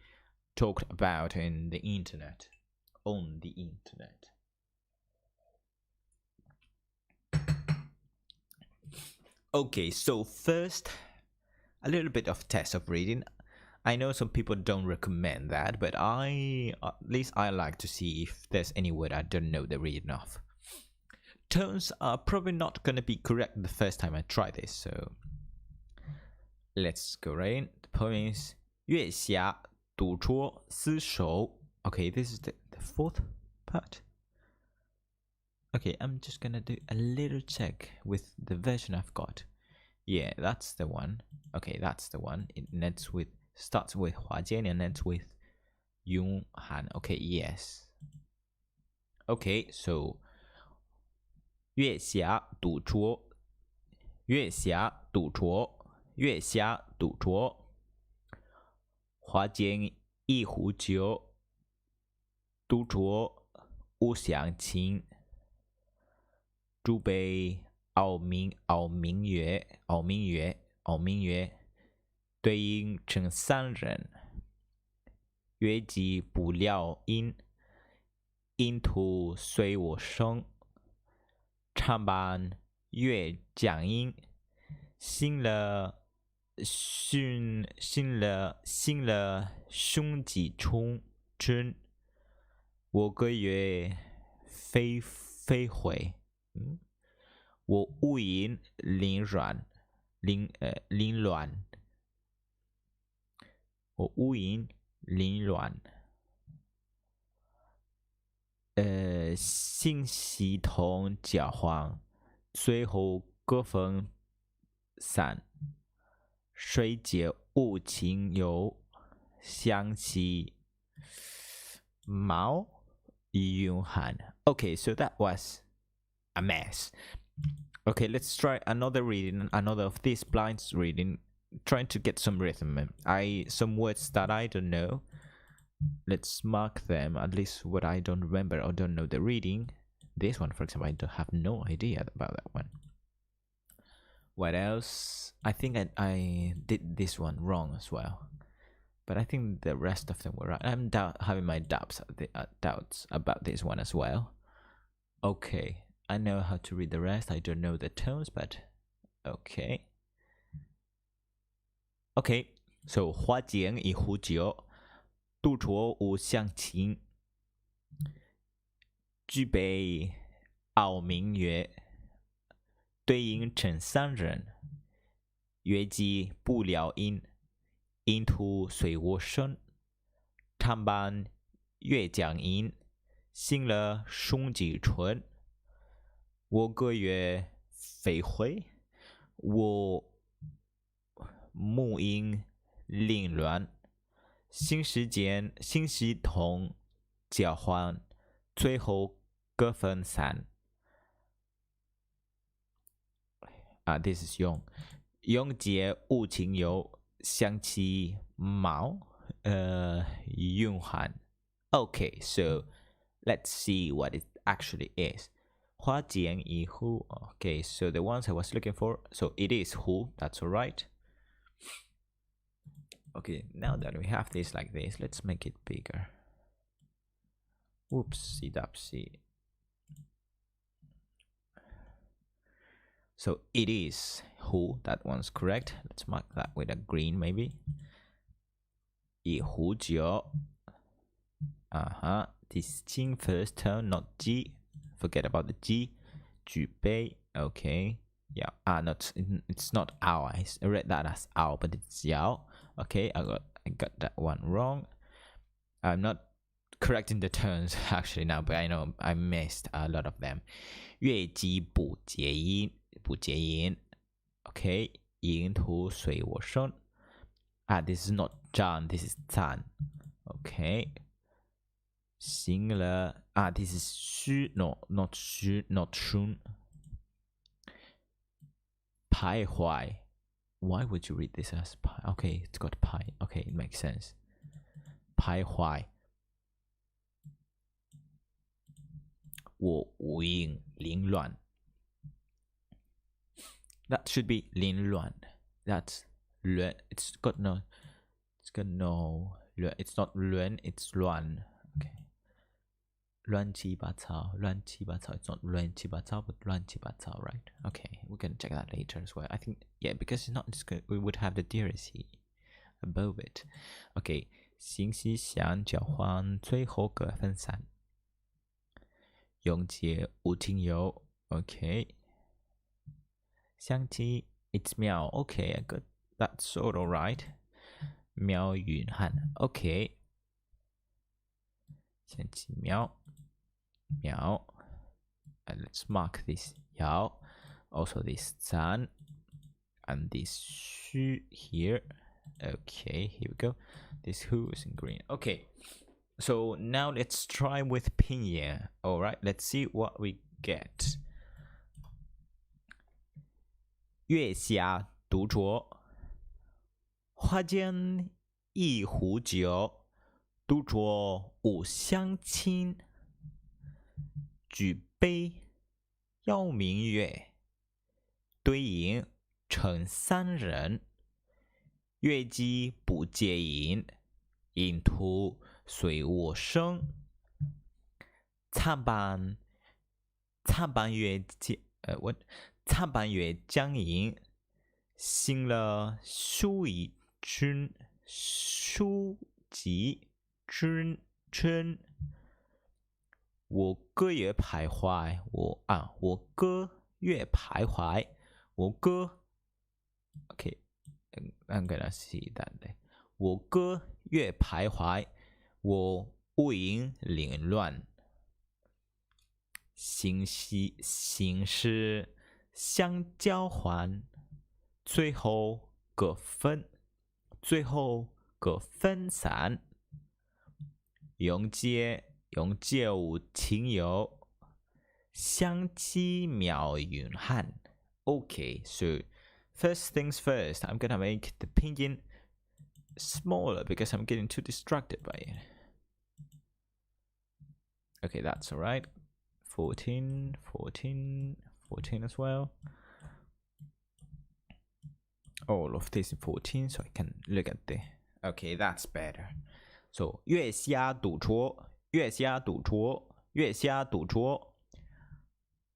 talked about in the internet. On the internet. Okay, so first, a little bit of test of reading. I know some people don't recommend that, but at least I like to see if there's any word I don't know the reading of. Tones are probably not going to be correct the first time I try this, so let's go right in. The poem is 月下独酌厮守. Okay, this is the fourth part. Okay, I'm just gonna do a little check with the version I've got. Yeah, that's the one. Okay, that's the one. It starts with 华间 and ends with Yung Han. Okay, yes. Okay, so 月下赌桌，月下赌桌，月下赌桌，华间一壶酒，赌桌无相亲。诸杯傲明月，对应成三人。月季不了音，音图随我生。唱罢月将音，醒了胸几春。我个月飞回。我无影凌乱，我无影凌乱。信息同交换，最后各分散。水解无情有，想起毛永汉。Okay, so that was a mess. Okay, let's try another reading, another of these blinds reading, trying to get some rhythm. Some words that I don't know. Let's mark them, at least what I don't remember or don't know the reading. This one, for example, I have no idea about that one. What else? I think I did this one wrong as well. But I think the rest of them were right. I'm having my doubts about this one as well. Okay, I know how to read the rest. I don't know the tones, but okay. Okay, so 花间一壶酒，独酌无相亲。举杯傲明月，对影成三人。月季不了音，音图随我生。唱罢月将阴，醒了胸几春。我个月飞回，我目音凌乱。新时同交换，最后各分散。This is 永结无情有，想起毛永汉。Okay, so let's see what it actually is. 花间一壶. Okay, so the ones I was looking for. So it is 壶, that's alright. Okay, now that we have this like this, let's make it bigger. Whoopsie dapsie. So it is who, that one's correct. Let's mark that with a green maybe. 一壶酒. This Qing first tone, not G. Forget about the G. 举杯, okay. Yeah, it's not our. I read that as our, but it's yao. Okay, I got that one wrong. I'm not correcting the tones actually now, but I know I missed a lot of them. 月季不结音. Okay, 音图随我生. This is not Zhan, this is Zan. Okay. 醒了. This is Xu, no, not Xu, not Shun. 徘徊. Why would you read this as pi? Okay, it's got pi. Okay, it makes sense. 徘徊. 我无影凌乱. That should be 凌乱. That's 乱. It's got no. It's not 乱. It's 乱. Okay. 乱七八糟. It's not 乱七八糟, but 乱七八糟, right? Okay, we can check that later as well. I think, yeah, because it's not just good. We would have the diarisy above it. Okay. 信息相交换，最后各分散。永结无情有 okay. 相机 it's 喵 okay, I got that sort of right. 喵云汉 okay. 相机喵 and let's mark this yao, also this zan. and this shu here. Okay, here we go. This who is in green. Okay, so now let's try with Pinyin. All right, let's see what we get. 月下独酌，花间一壶酒，独酌无相亲。举杯邀明月，对影成三人。月姬不解饮，饮徒随我生。参半月将盈，行了书籍之春。我歌月徘徊，我歌月徘徊，我歌 ，OK， I'm gonna see that. 我歌月徘徊，我无影凌乱。形势相交还，最后各分散。永结无情游，相期邈云汉。Okay, so first things first, I'm gonna make the pinyin smaller because I'm getting too distracted by it. Okay, that's alright. 14 as well. All of this in 14, so I can look at the. Okay, that's better. So 月下独酌。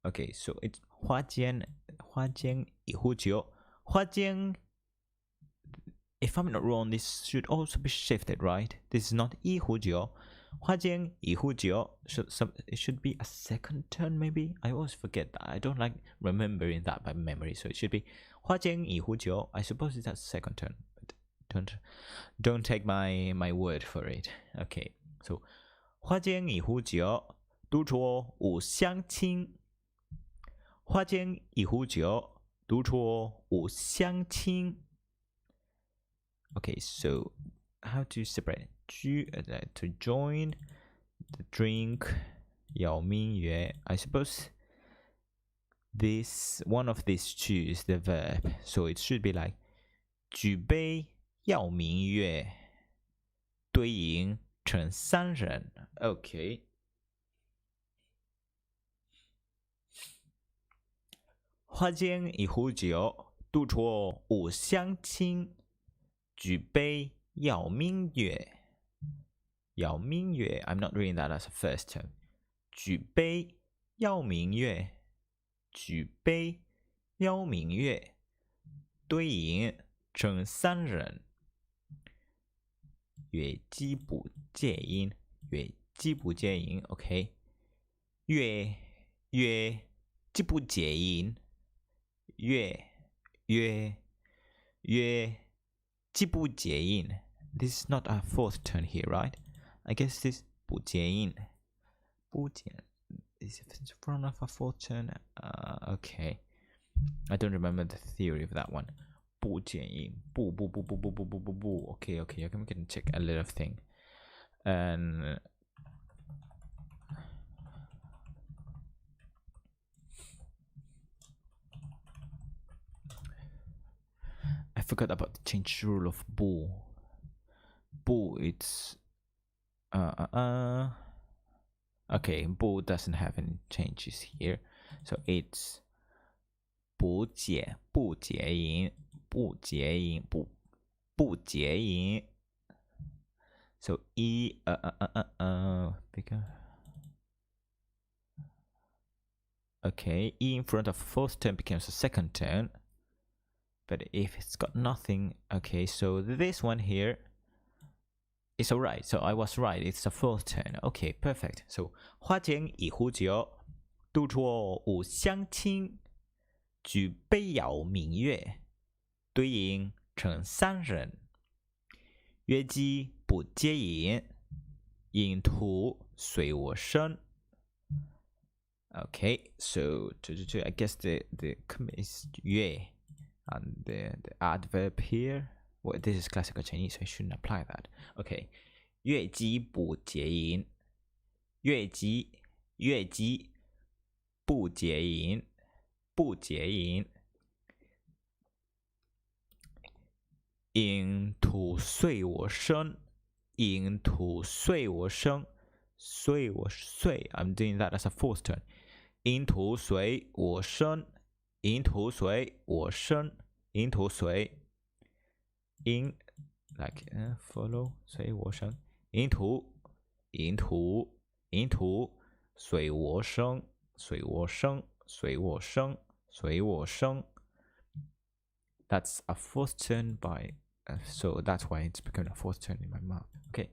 Okay, so it's 花间一壶酒。花间 if I'm not wrong, this should also be shifted, right? This is not 一壶酒。花间一壶酒 it should be a second turn, maybe? I always forget that. I don't like remembering that by memory, so it should be 花间一壶酒. I suppose it's a second turn, but don't take my word for it. Okay, so 花间一壶酒，独酌无相亲。花间一壶酒，独酌无相亲。Okay, so how to separate? To join the drink 邀明月. I suppose this one of these two is the verb, so it should be like 举杯邀明月，对影成三人。Okay. 花间一壶酒，独酌无相亲。举杯邀明月。邀明月 I'm not reading that as a first term. 举杯邀明月。举杯邀明月。对影成三人。月姬不解饮。月姬不解饮 OK. 月姬不解饮。月姬不解饮。This is not a fourth turn here, right? I guess this 不解饮。不解 is in front of a fourth turn. Okay. I don't remember the theory of that one. 不解饮。不。Okay. We can check a little thing. And I forgot about the change rule of 不. 不 it's okay, 不 doesn't have any changes here. So it's 不解饮。不解饮。So bigger. Okay, E in front of fourth turn becomes a second turn. But if it's got nothing, okay, so this one here is alright. So I was right, it's a fourth turn. Okay, perfect. So 花间一壶酒，独酌无相亲。举杯邀明月，对影成三人。月姬不解饮，饮徒随我生。Okay, so I guess the commit is 月。And the adverb here, well, this is classical Chinese, so I shouldn't apply that. Okay. 越级不结音，越级不结音，不结音。影土随我生，影土随我生，随我随。I'm doing that as a fourth turn. 影土随我生，影土随我生，影土随。影 like follow 随我生，影土影土影土随我生，随我生，随我生，随我生。That's a fourth turn by, so that's why it's become a fourth turn in my mouth. Okay.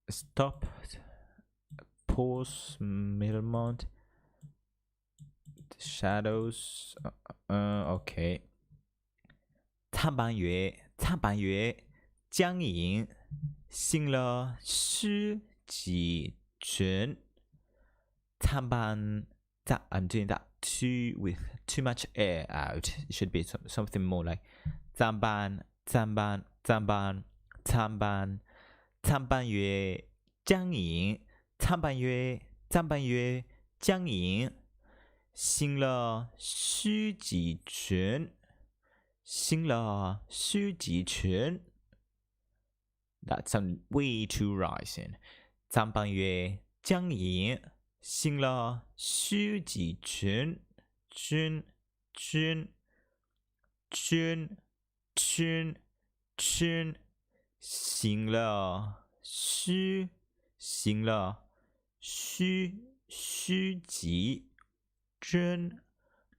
Stop. Pause. Middle mount. The shadows. Okay. 参半月，参半月，江影，醒了诗几群。参半 that I'm doing that with too much air out. It should be something more like 参半参半参半参半参半月江影，参半月参半月江影，醒了诗几群，醒了诗几群。That sounds way too rising. 参半月江影。醒了诗几群，群群群群群，醒了诗，醒了诗几真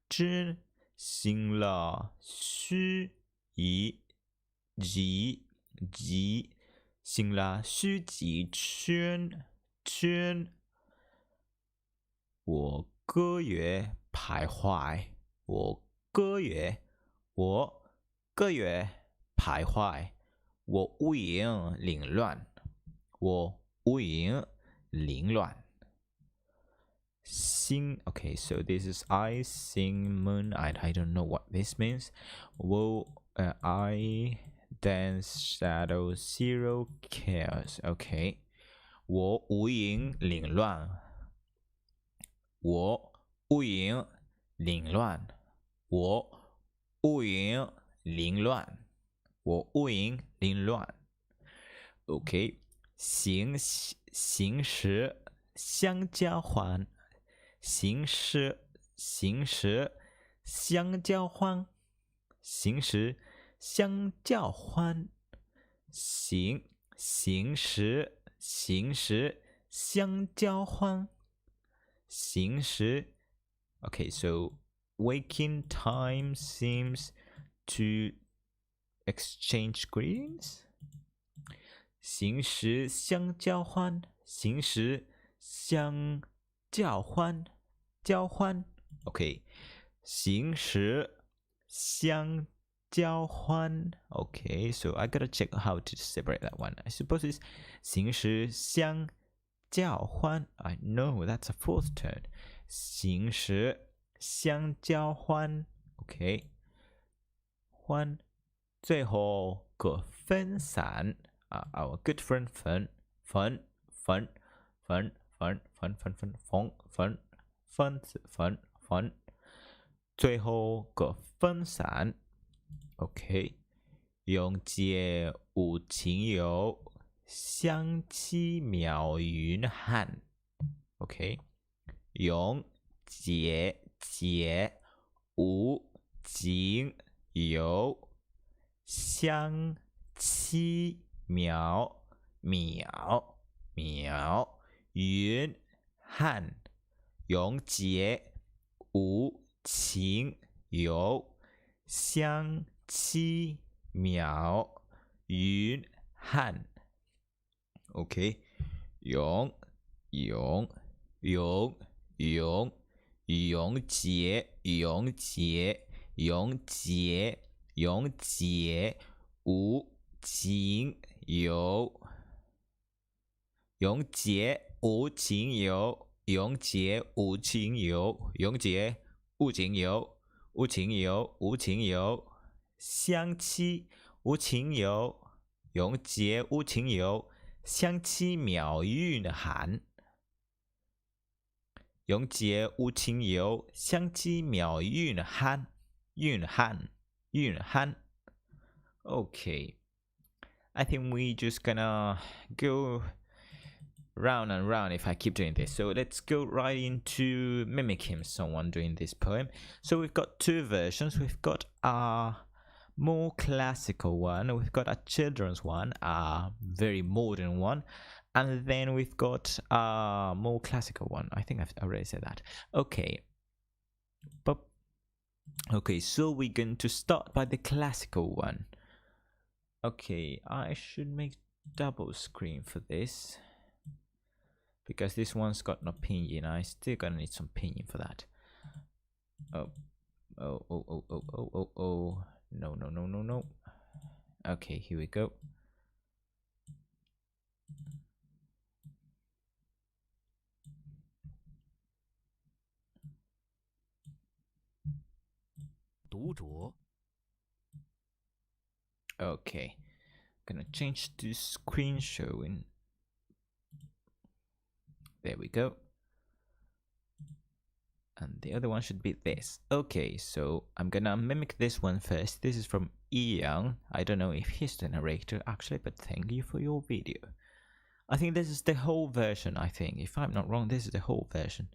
真，醒了诗几，醒了诗几圈圈。我歌乐徘徊，我歌乐，我歌乐徘徊，我无影凌乱，我无影凌乱。Sing, okay, so this is I sing moon. I don't know what this means. I dance shadow zero cares. Okay, 我无影凌乱。我无影凌乱，我无影凌乱，我无影凌乱。OK， 行时相交换，行时相交换，行时相交换，行时相交换。行时 okay, so waking time seems to exchange greetings. 行时相交换，行时相交换，交换 okay, 行时相交换 okay, so I gotta check how to separate that one. I suppose it's 行时相交换 I know that's a fourth turn. 行时相交换 OK 换最后各分散 our good friend 分最后各分散 OK 永结无情游相期邈云汉 OK 永结无情游相期邈云汉永结无情游相期邈云汉 OK 永结无情游永结无情游无情游，无情游，相期无情游，永结无情游，相期邈韵寒。永结无情游，相期邈韵寒。韵寒，韵寒。Okay, I think we just gonna go round and round if I keep doing this. So let's go right into mimicking someone doing this poem. So we've got two versions. We've got a more classical one. We've got a children's one, a very modern one. And then we've got a more classical one. I think I've already said that. Okay. Okay, so we're going to start by the classical one. Okay, I should make double screen for this. Because this one's got no pinyin. I still gonna need some pinyin for that. Oh. No. Okay, here we go. Okay, gonna change to screen showing. There we go. And the other one should be this. Okay, so I'm gonna mimic this one first. This is from Yang. I don't know if he's the narrator actually, but thank you for your video. I think this is the whole version, I think. If I'm not wrong, this is the whole version.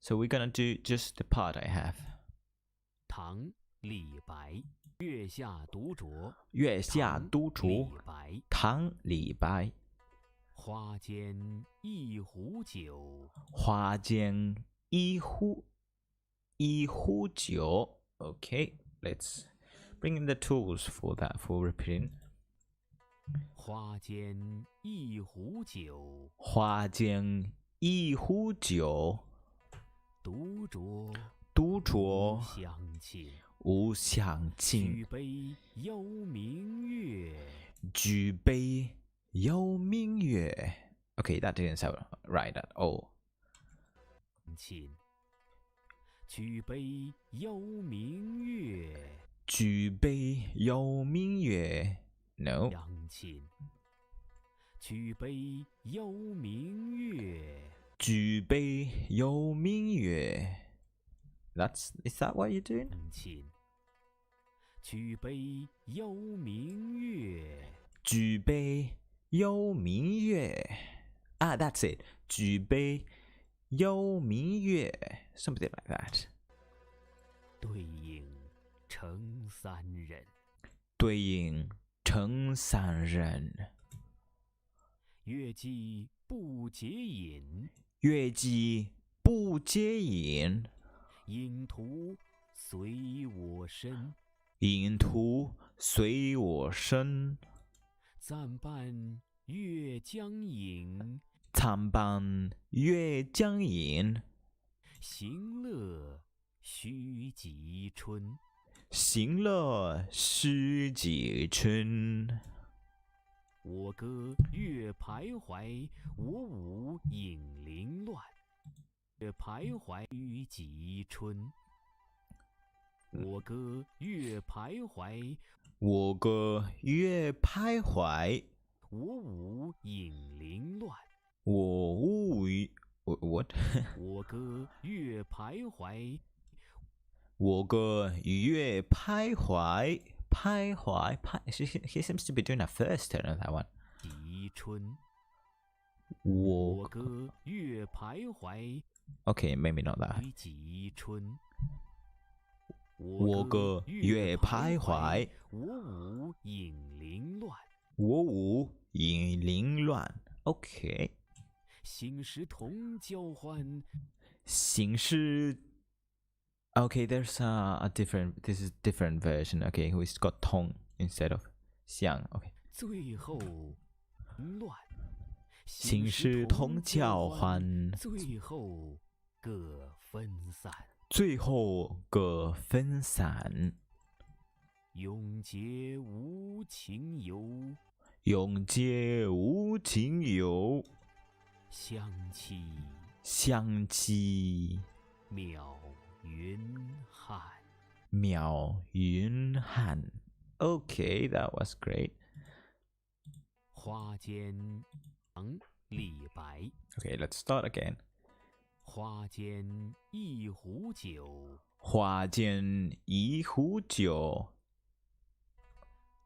So we're gonna do just the part I have. 唐李白月下独酌，月下独酌，李白。唐李白。花间一壶酒，花间一壶酒。Okay, let's bring in the tools for that, for repeating. 花间一壶酒，花间一壶酒，独酌独酌相亲。无相亲。举杯邀明月，举杯邀明月。Okay, that didn't sound right at all. 亲，举杯邀明月，举杯邀明月。No. 相亲，举杯邀明月，举杯邀明月。Is that what you're doing? 亲，举杯邀明月，举杯邀明月。Ah, that's it. 举杯邀明月。Something like that. 对影成三人，对影成三人。月既不解饮，月既不解饮。影徒随我身。影徒随我身。暂伴月将影，暂伴月将影。行乐须及春。行乐须及春。我歌月徘徊，我舞影零乱。月徘徊须及春。我歌月徘徊，我歌月徘徊。我舞影零乱。我舞what? 我歌月徘徊，我歌月徘徊。徘徊。He seems to be doing a first turn on that one. 及春。我我歌月徘徊， Okay, maybe not that. 须及春。我歌月徘徊。我舞影零乱。我舞影零乱。Okay. 醒时同交欢。醒时 Okay, there's a different. This is different version. Okay, who's got 同 instead of 相 Okay. 最后乱。醒时同交欢。最后各分散。最后各分散。永结无情游。永结无情游。相期相期邈云汉。妙云汉. Okay, that was great. 花间李白。 Okay, let's start again. 花间一壶酒，花间一壶酒，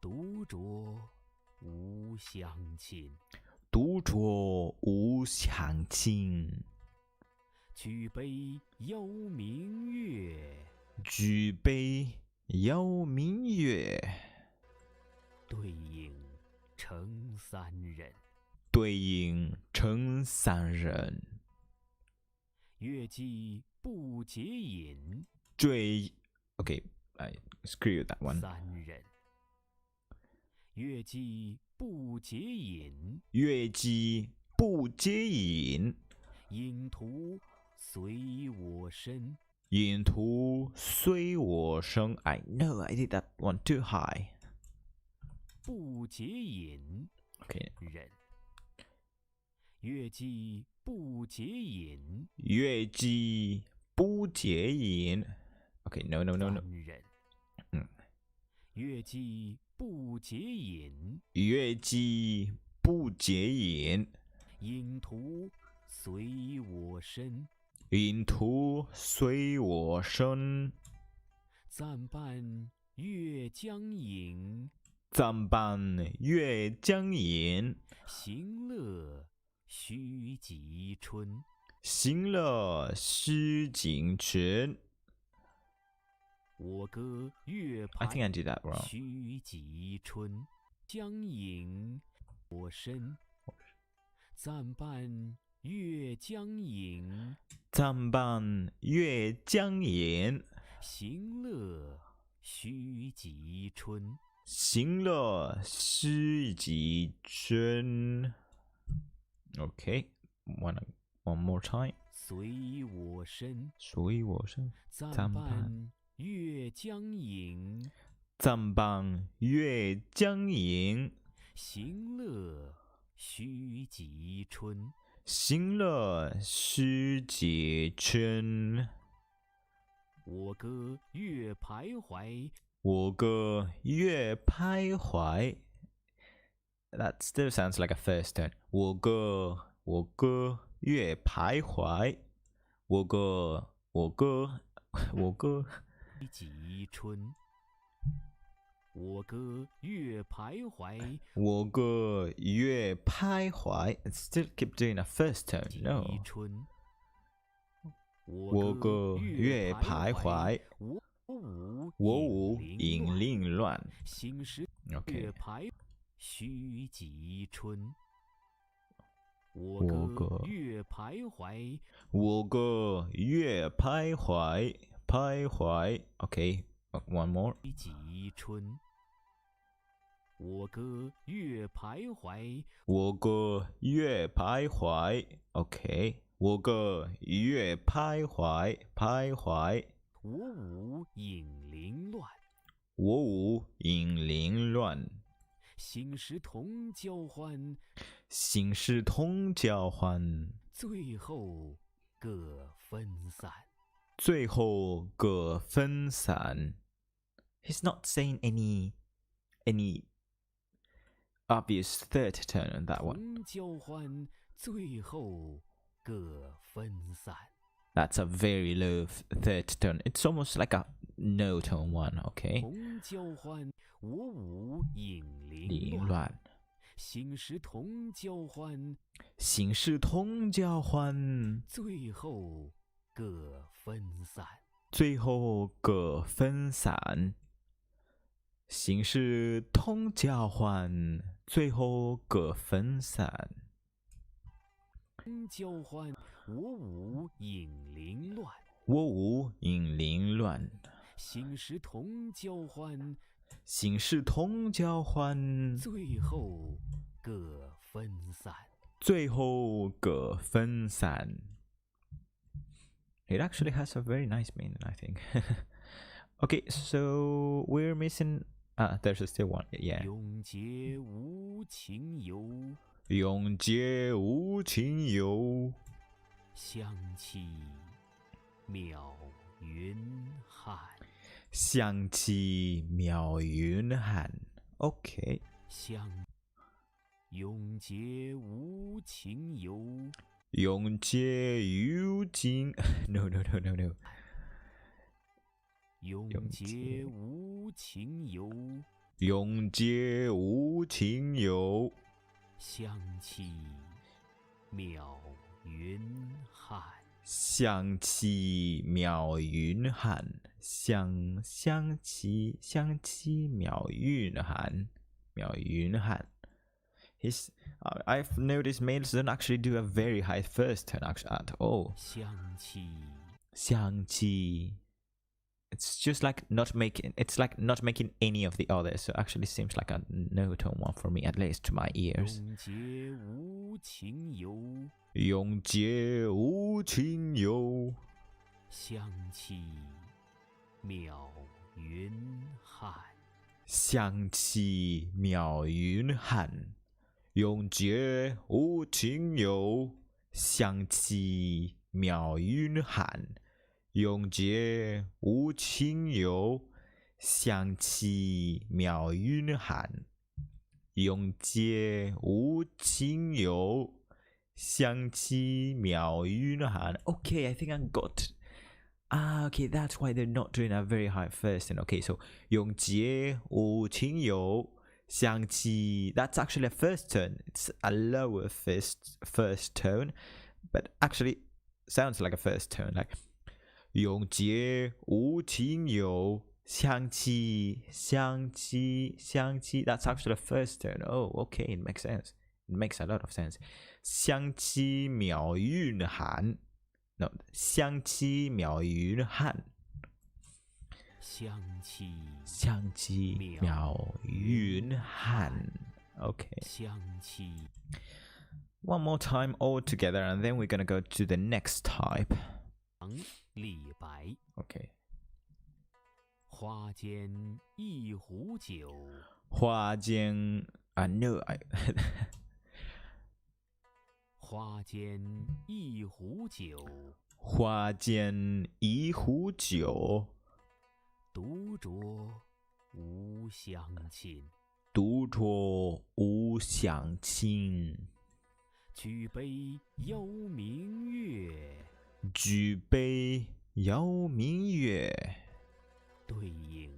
独酌无相亲。独酌无相亲。举杯邀明月，举杯邀明月，对影成三人。对影成三人。月既不解饮，Okay, I screw that one. 三人。月既不解饮，月既不解饮，影徒随我身。影徒随我身。I know I did that one too high. 不解饮 Okay, 人。月既不解饮，月既不解饮。Okay, no. 三人。月既不解饮，月既不解饮，影徒随我身。影徒随我身。暂伴月将影，暂伴月将影，行乐须及春。行乐须及春。我歌月 I 排 think I did that wrong. 须及春，将影我身。暂伴月将影，暂伴月将影，行乐须及春。行乐须及春。Okay, one more time. 随我身，随我身。暂伴月将影，暂伴月将影，行乐须及春。行乐须及春。我歌月徘徊，我歌月徘徊。That still sounds like a first turn. 我歌月徘徊。我歌须及春。我歌月徘徊，我歌月徘徊。Still keep doing a first turn. 及 No. 春。我歌月徘徊。我舞引凌乱。行时 Okay. 月徘须及春。我我歌歌月徘徊，我歌月徘徊。徘徊。Okay, one more. 须及春。我歌月徘徊，我歌月徘徊。Okay, 我歌月徘徊。徘徊。我舞引凌乱。我舞引凌乱。心事同交欢，心事同交欢。最后各分散。最后各分散。He's not saying any obvious third turn on that one. 同交欢，最后各分散。That's a very low third tone. It's almost like a no tone one, okay? 同交欢，我舞引凌乱。凌乱。心事同交欢，心事同交欢。最后各分散。最后各分散。心事同交欢。最后各分散。同交欢，我舞引凌乱。我舞引凌乱。心事同交欢，心事同交欢。最后各分散。最后各分散。It actually has a very nice meaning, I think. Okay, so we're missing. There's still one. Yeah. 永结无情游，永结无情游。香气渺云汉。香气妙云寒。OK，相永结无情游，永结有情。No no no no no。永结无情游，永结无情游。香气渺云汉。香气妙云寒，香气妙云寒，妙云寒。I've noticed males don't actually do a very high first tone at all. 香气，香气。It's just like not making. It's like not making any of the others. So actually seems like a no tone one for me, at least to my ears. 永结无情游，永结无情游。香气渺云汉。香气妙云寒，永结无情游。香气妙云寒，永结无情游。香气妙云寒，永结无情游。香气妙云寒。Okay, I think I got. Okay, that's why they're not doing a very high first. And okay, so 永结无情游，香气. That's actually a first tone. It's a lower first tone, but actually sounds like a first tone. Like 永结无情游，香气。That's actually a first tone. Oh, okay, it makes sense. It makes a lot of sense. 香气妙云寒。No, 香气妙云寒。香气妙云寒。Okay. 香气 One more time all together, and then we're gonna go to the next type. 李白。 Okay. 花间一壶酒，花间 no, I 花间一壶酒，花间一壶酒，独酌无相亲。独酌无相亲。举杯邀明月，举杯邀明月，对影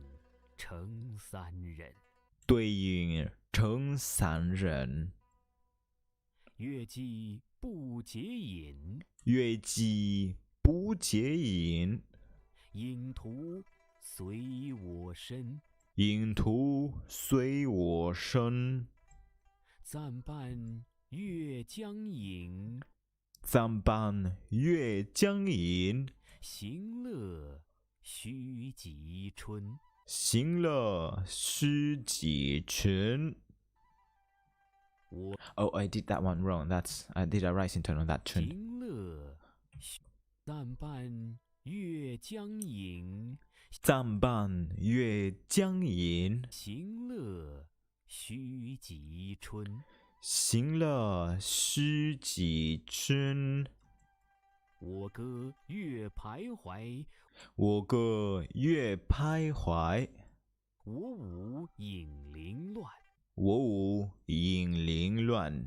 成三人。对影成三人。月既不解饮，月既不解饮，影徒随我身。影徒随我身。暂伴月将影，暂伴月将影。行乐须及春。行乐须及春。Oh, I did that one wrong. I did a rising tone on that tune. 行乐暂伴月将影，暂伴月将影。行乐须及春。行乐须及春。我歌月徘徊，我歌月徘徊。我舞影零乱。我舞影零乱。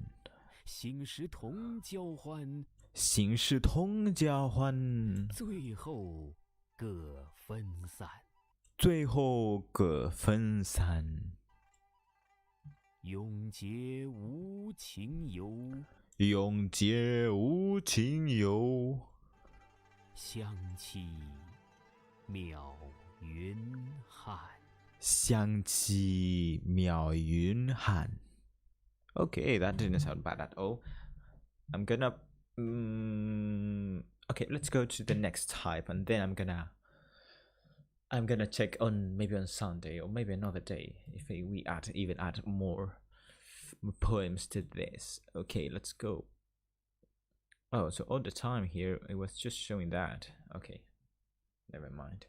心事同交欢，心事同交欢。最后各分散。最后各分散。永结无情游，永结无情游。香气渺云汉。香气渺云汉。Okay, that didn't sound bad at all. I'm gonna okay, let's go to the next type, and then I'm gonna check on maybe on Sunday or maybe another day if we even add more poems to this. Okay, let's go. Oh, so all the time here it was just showing that. Okay, never mind.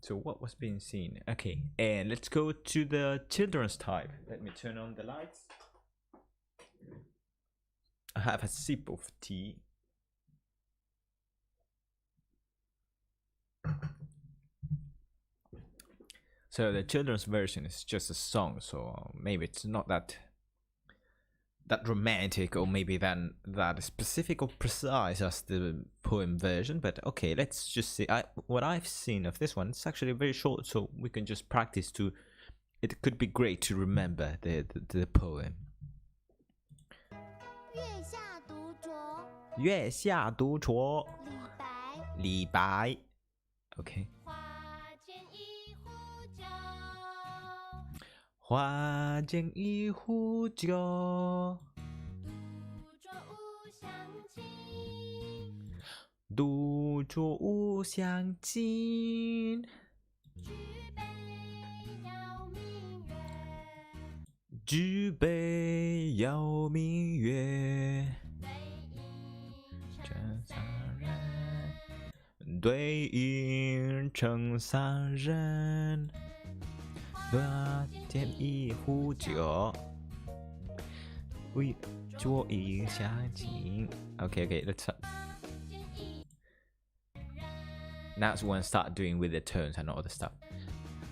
So what was being seen? Okay, and let's go to the children's type. Let me turn on the lights. I have a sip of tea. So the children's version is just a song, so maybe it's not that romantic, or maybe that specific or precise as the poem version. But okay, let's just see. What I've seen of this one, it's actually very short, so we can just practice to. It could be great to remember the poem. 月下独酌，月下独酌，李白。李白。Okay. 花间一壶酒，花间一壶酒，独酌无相亲。举杯邀明月，对影成三人。花间一壶酒，酌一相亲。Okay, let's start. Now we want to start doing with the tones and all the stuff.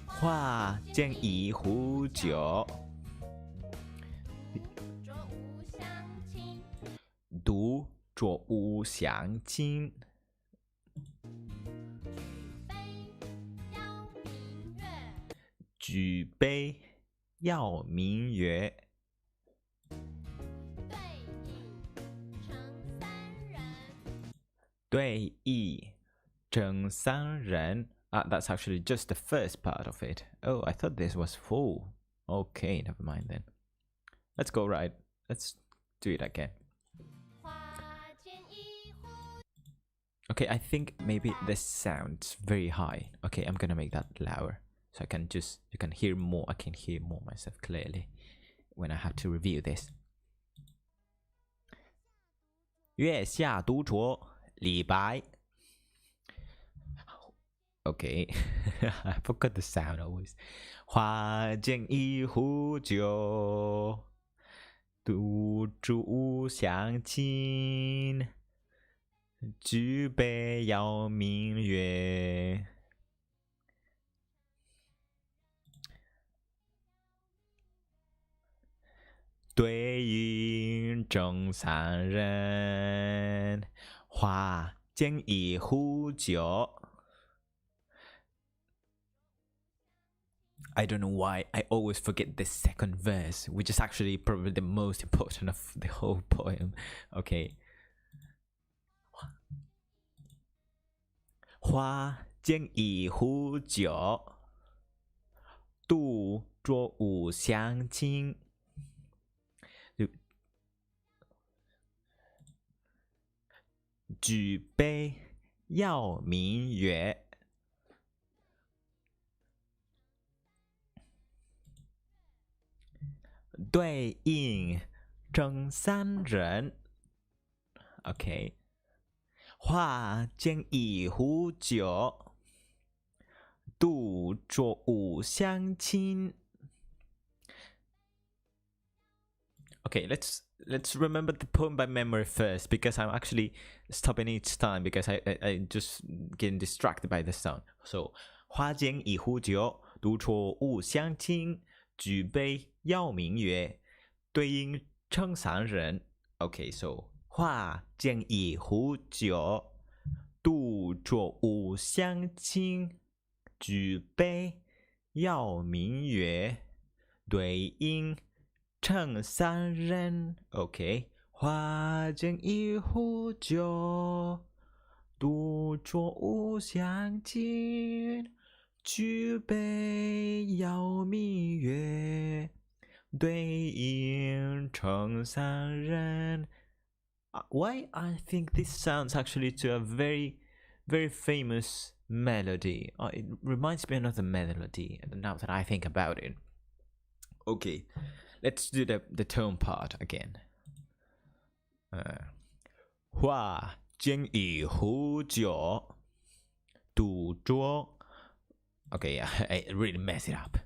花间一壶酒，独酌无相亲。举杯邀明月，对影成三人。That's actually just the first part of it. Oh, I thought this was full. Okay, never mind then. Let's go right. Let's do it again. Okay, I think maybe this sounds very high. Okay, I'm gonna make that louder. So you can hear more. I can hear more myself clearly when I have to review this. 月下独酌，李白。Okay, I forgot the sound always. 花间一壶酒，独酌无相亲。举杯邀明月。对影成三人，花间一壶酒。I don't know why I always forget the second verse, which is actually probably the most important of the whole poem. Okay. 花间一壶酒，独酌无相亲。举杯邀明月，对影成三人。Okay. 花间一壶酒，独酌无相亲。Okay, let's remember the poem by memory first, because I'm actually stopping each time because I just getting distracted by the sound. So 花间一壶酒，独酌无相亲。举杯邀明月，对影成三人。Okay, so 花间一壶酒，独酌无相亲。举杯邀明月，对影成三人。Okay. 花间一壶酒，独酌无相亲。举杯邀明月，对影成三人。Why I think this sounds actually to a very, very famous melody. It reminds me of another melody now that I think about it. Okay, let's do the tone part again. 花间一壶酒，独酌。Okay, I really mess it up.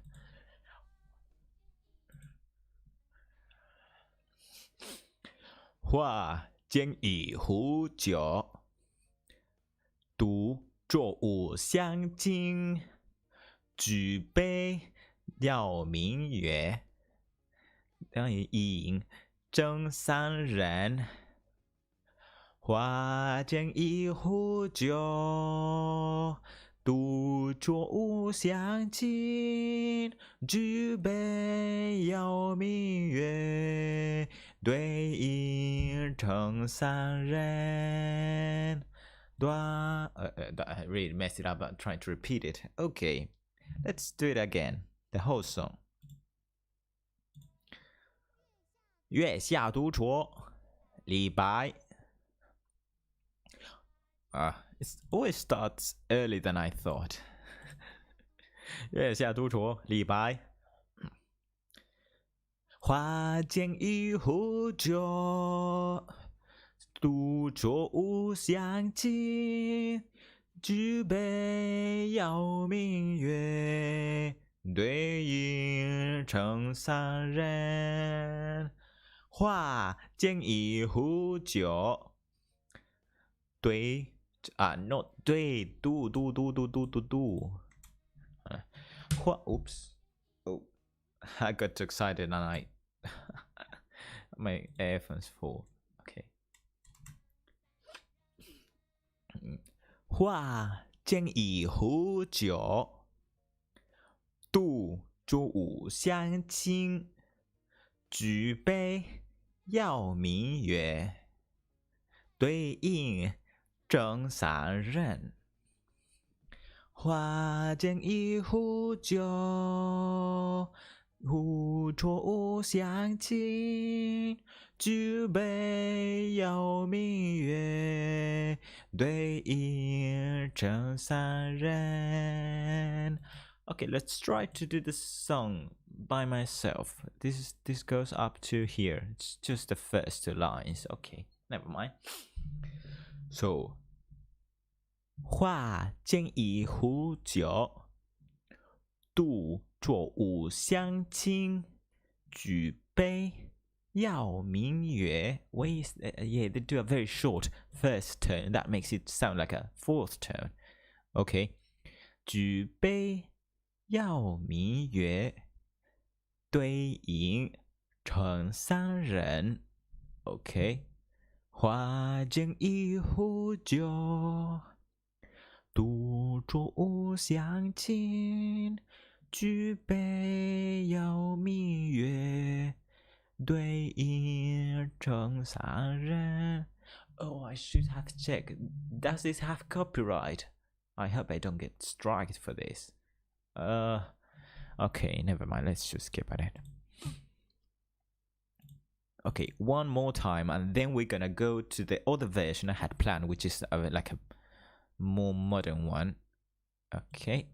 花间一壶酒，独酌无相亲。举杯邀明月，饮正三人。花间一壶酒，独酌无相亲。举杯邀明月，对影成三人。I really messed it up by trying to repeat it. Okay, let's do it again. The whole song. 月下独酌，李白。It always starts earlier than I thought. 月下独酌，李白。花间一壶酒，独酌无相亲。举杯邀明月，对影成三人。花间一壶酒，对，not 对，嘟。Oops. Oh, I got too excited and I my earphones full. Okay. 花间一壶酒，独酌无相亲。举杯邀明月，对影正三人。花间一壶酒，独酌无相亲。举杯邀明月，对影成三人。Okay, let's try to do this song by myself. This goes up to here. It's just the first two lines. Okay, never mind. So, 花间一壶酒，独酌无相亲。举杯邀明月。Yeah, they do a very short first tone. That makes it sound like a fourth tone. Okay. 举杯邀明月，对影成三人。Okay. 花间一壶酒，独酌无相亲。举杯邀明月，对影成三人。Oh, I should have checked. Does this have copyright? I hope I don't get striked for this. Okay, never mind. Let's just skip ahead. Okay, one more time, and then we're gonna go to the other version I had planned, which is like a more modern one. Okay.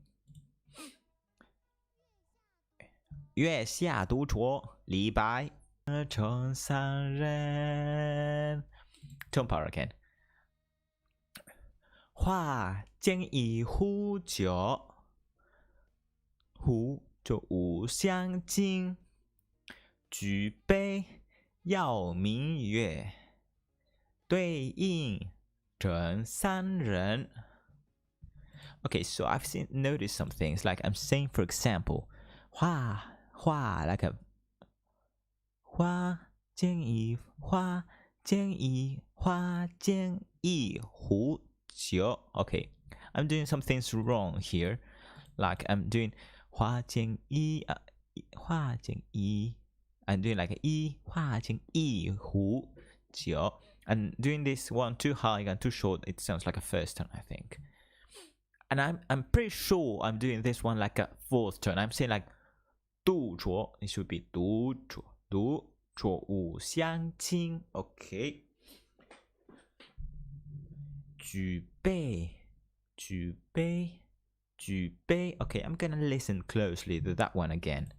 月下独酌，李白。成三人。Tone power again. 花间一壶酒，壶就无相亲。举杯邀明月，对影成三人。Okay, so I've noticed some things. Like I'm saying, for example, 花 like a 花间一壶酒。Okay, I'm doing some things wrong here. Like I'm doing 花间一I'm doing like 花间一壶酒. And doing this one too high and too short, it sounds like a first tone, I think. And I'm pretty sure I'm doing this one like a fourth tone. I'm saying like 独酌, it should be 独酌无相亲. Okay. 举杯. Okay, I'm gonna listen closely to that one again.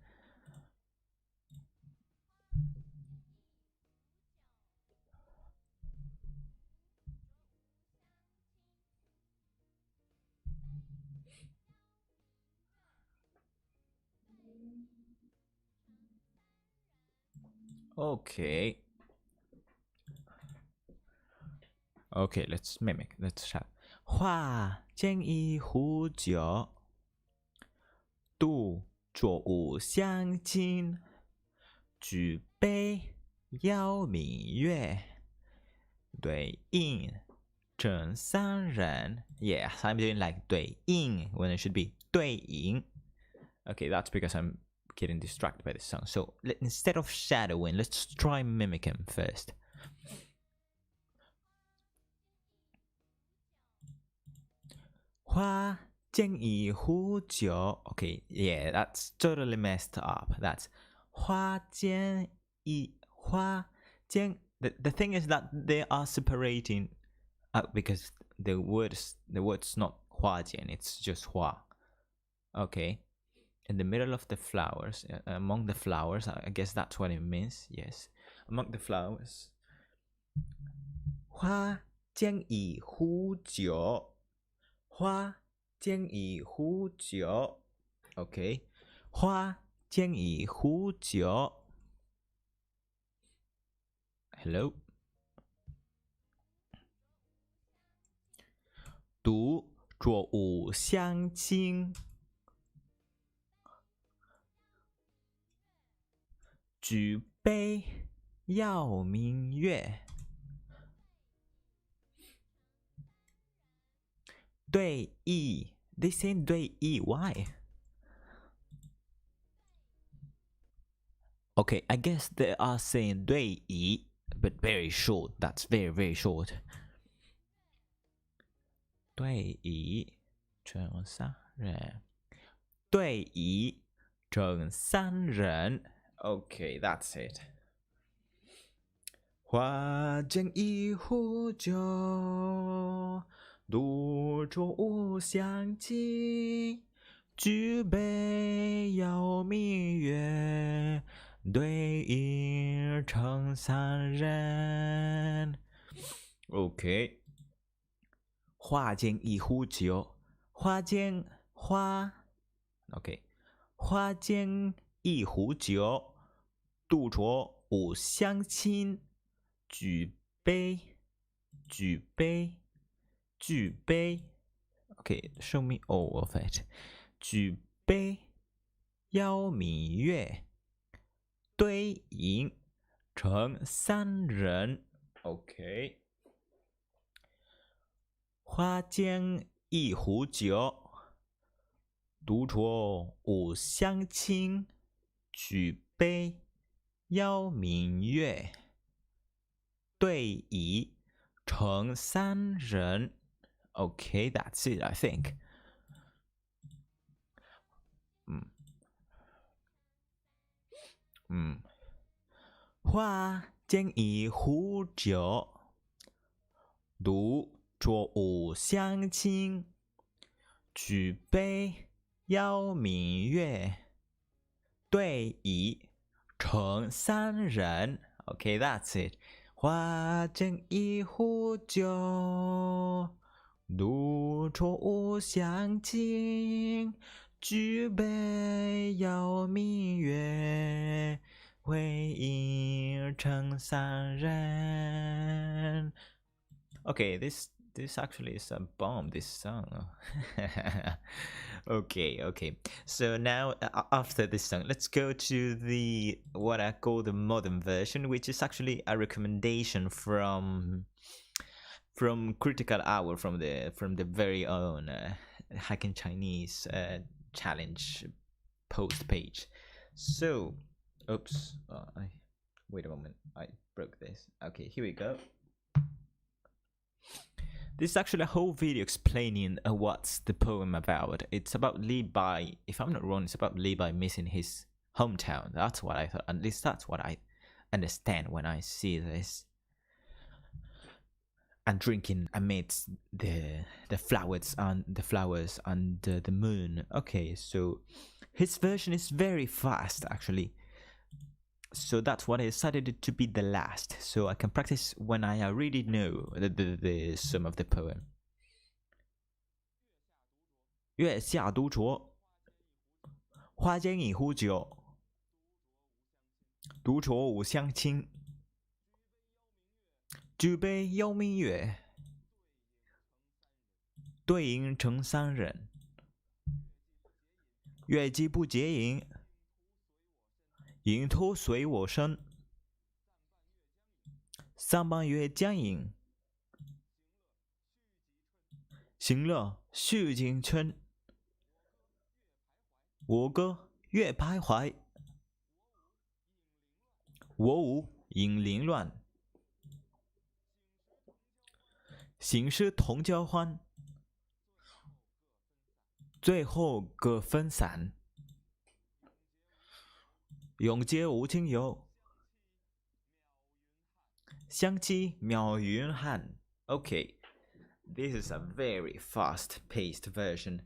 Okay, let's mimic. Let's shout. 花间一壶酒，桌舞相亲，举杯邀明月，对应正三人. Yeah, I'm doing like 对应 when it should be 对应. Okay, that's because I'm getting distracted by the song. So instead of shadowing, let's try mimicking first. 花间一壶酒. Okay, yeah, that's totally messed up. That's 花间一花间. The thing is that they are separating because the word's not 花间, it's just 花. Okay. In the middle of the flowers, among the flowers, I guess that's what it means. Yes, among the flowers. 花间一壶酒，花间一壶酒。Okay, 花间一壶酒。Hello. 独酌无相亲。举杯邀明月，对弈 They say 对弈 Why? Okay, I guess they are saying 对弈 but very short. That's very, very short. 对弈正三人，对弈正三人。Okay, that's it. 花间一壶酒，独酌无相亲。举杯邀明月，对影成三人。Okay. 花间一壶酒，花间花。Okay. 花间一壶酒，独酌无相亲。举杯，举杯，举杯。Okay, show me all of it. 举杯邀明月，对影成三人。Okay. 花间一壶酒，独酌无相亲。举杯邀明月，对弈成三人。Okay, that's it, I think. 花间一壶酒，独酌无相亲。举杯邀明月，对弈成三人。Okay, that's it. 花间一壶酒，独酌无相亲。举杯邀明月，对影成三人。Okay, this actually is a bomb, this song. Okay. So now after this song, let's go to the what I call the modern version, which is actually a recommendation from Critical Hour, from the very own Hacking Chinese challenge post page. So, oops, wait a moment, I broke this. Okay, here we go. This is actually a whole video explaining what's the poem about. It's about Li Bai. If I'm not wrong, it's about Li Bai missing his hometown. That's what I thought. At least that's what I understand when I see this. And drinking amidst the flowers and the moon. Okay, so his version is very fast actually. So that's what I decided it to be the last, so I can practice when I already know the sum of the poem. 月下独酌，花间一壶酒，独酌无相亲。举杯邀明月，对影成三人。月既不解饮，饮徒随我身。三半月将饮，行乐续锦春。我歌月徘徊，我舞引凌乱。行诗同交欢，最后各分散。永结无亲友，相期邈云汉。Okay, this is a very fast-paced version.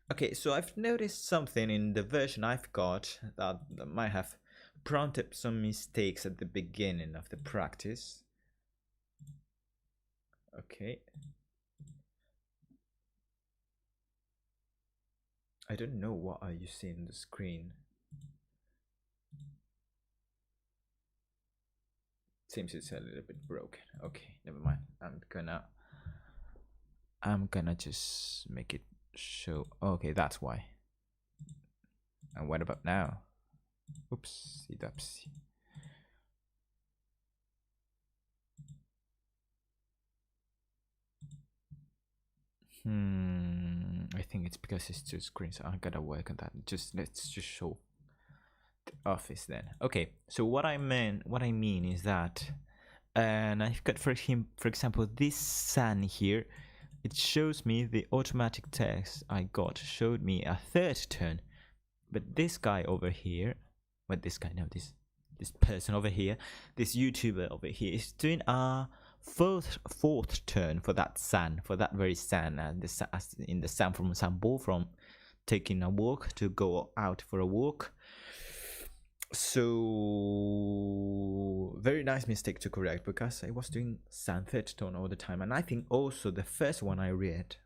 Okay, so I've noticed something in the version I've got that might have prompted some mistakes at the beginning of the practice. Okay. I don't know what are you seeing on the screen. Seems it's a little bit broken. Okay, never mind. I'm gonna just make it show. Okay, that's why. And what about now? Oopsie doopsie. I think it's because it's two screens. So I gotta work on that. Let's just show the office then. Okay, so what I mean is that, and I've got for example this sun here. It shows me the automatic text I got showed me a third turn, but this guy over here, this person over here, this YouTuber over here is doing a fourth turn for that sun, for that very sun, and in the sun from Sambo, from taking a walk to go out for a walk. So very nice mistake to correct, because I was doing sun third tone all the time, and I think also the first one I read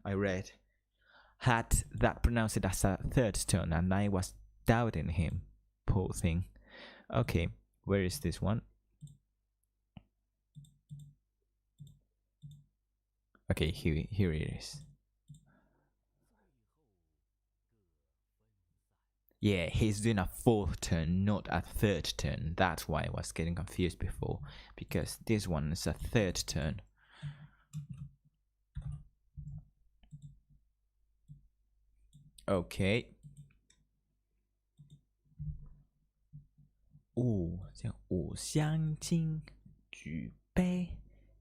had that pronounced it as a third tone, and I was doubting him, poor thing. Okay, where is this one? Okay, here it is. Yeah, he's doing a fourth turn, not a third turn. That's why I was getting confused before, because this one is a third turn. Okay. 像五香金举杯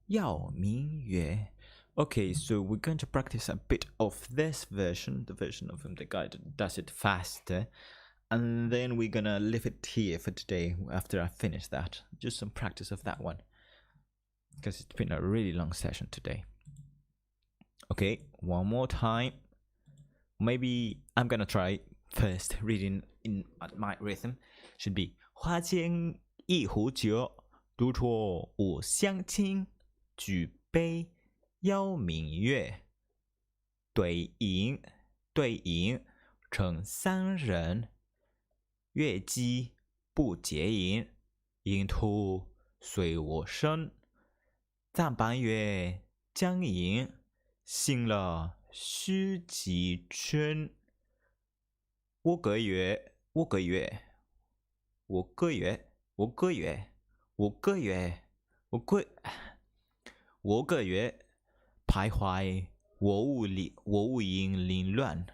邀明月. Okay, so we're going to practice a bit of this version, the version of the guy that does it faster, and then we're gonna leave it here for today after I finish that. Just some practice of that one, because it's been a really long session today. Okay, one more time. Maybe I'm gonna try first reading in my rhythm. Should be 花间一壶酒，独酌无相亲。举杯邀明月，对影成三人。月既不解饮，饮徒随我身。暂半月将饮，醒了须及春。我个月徘徊，我无影凌乱。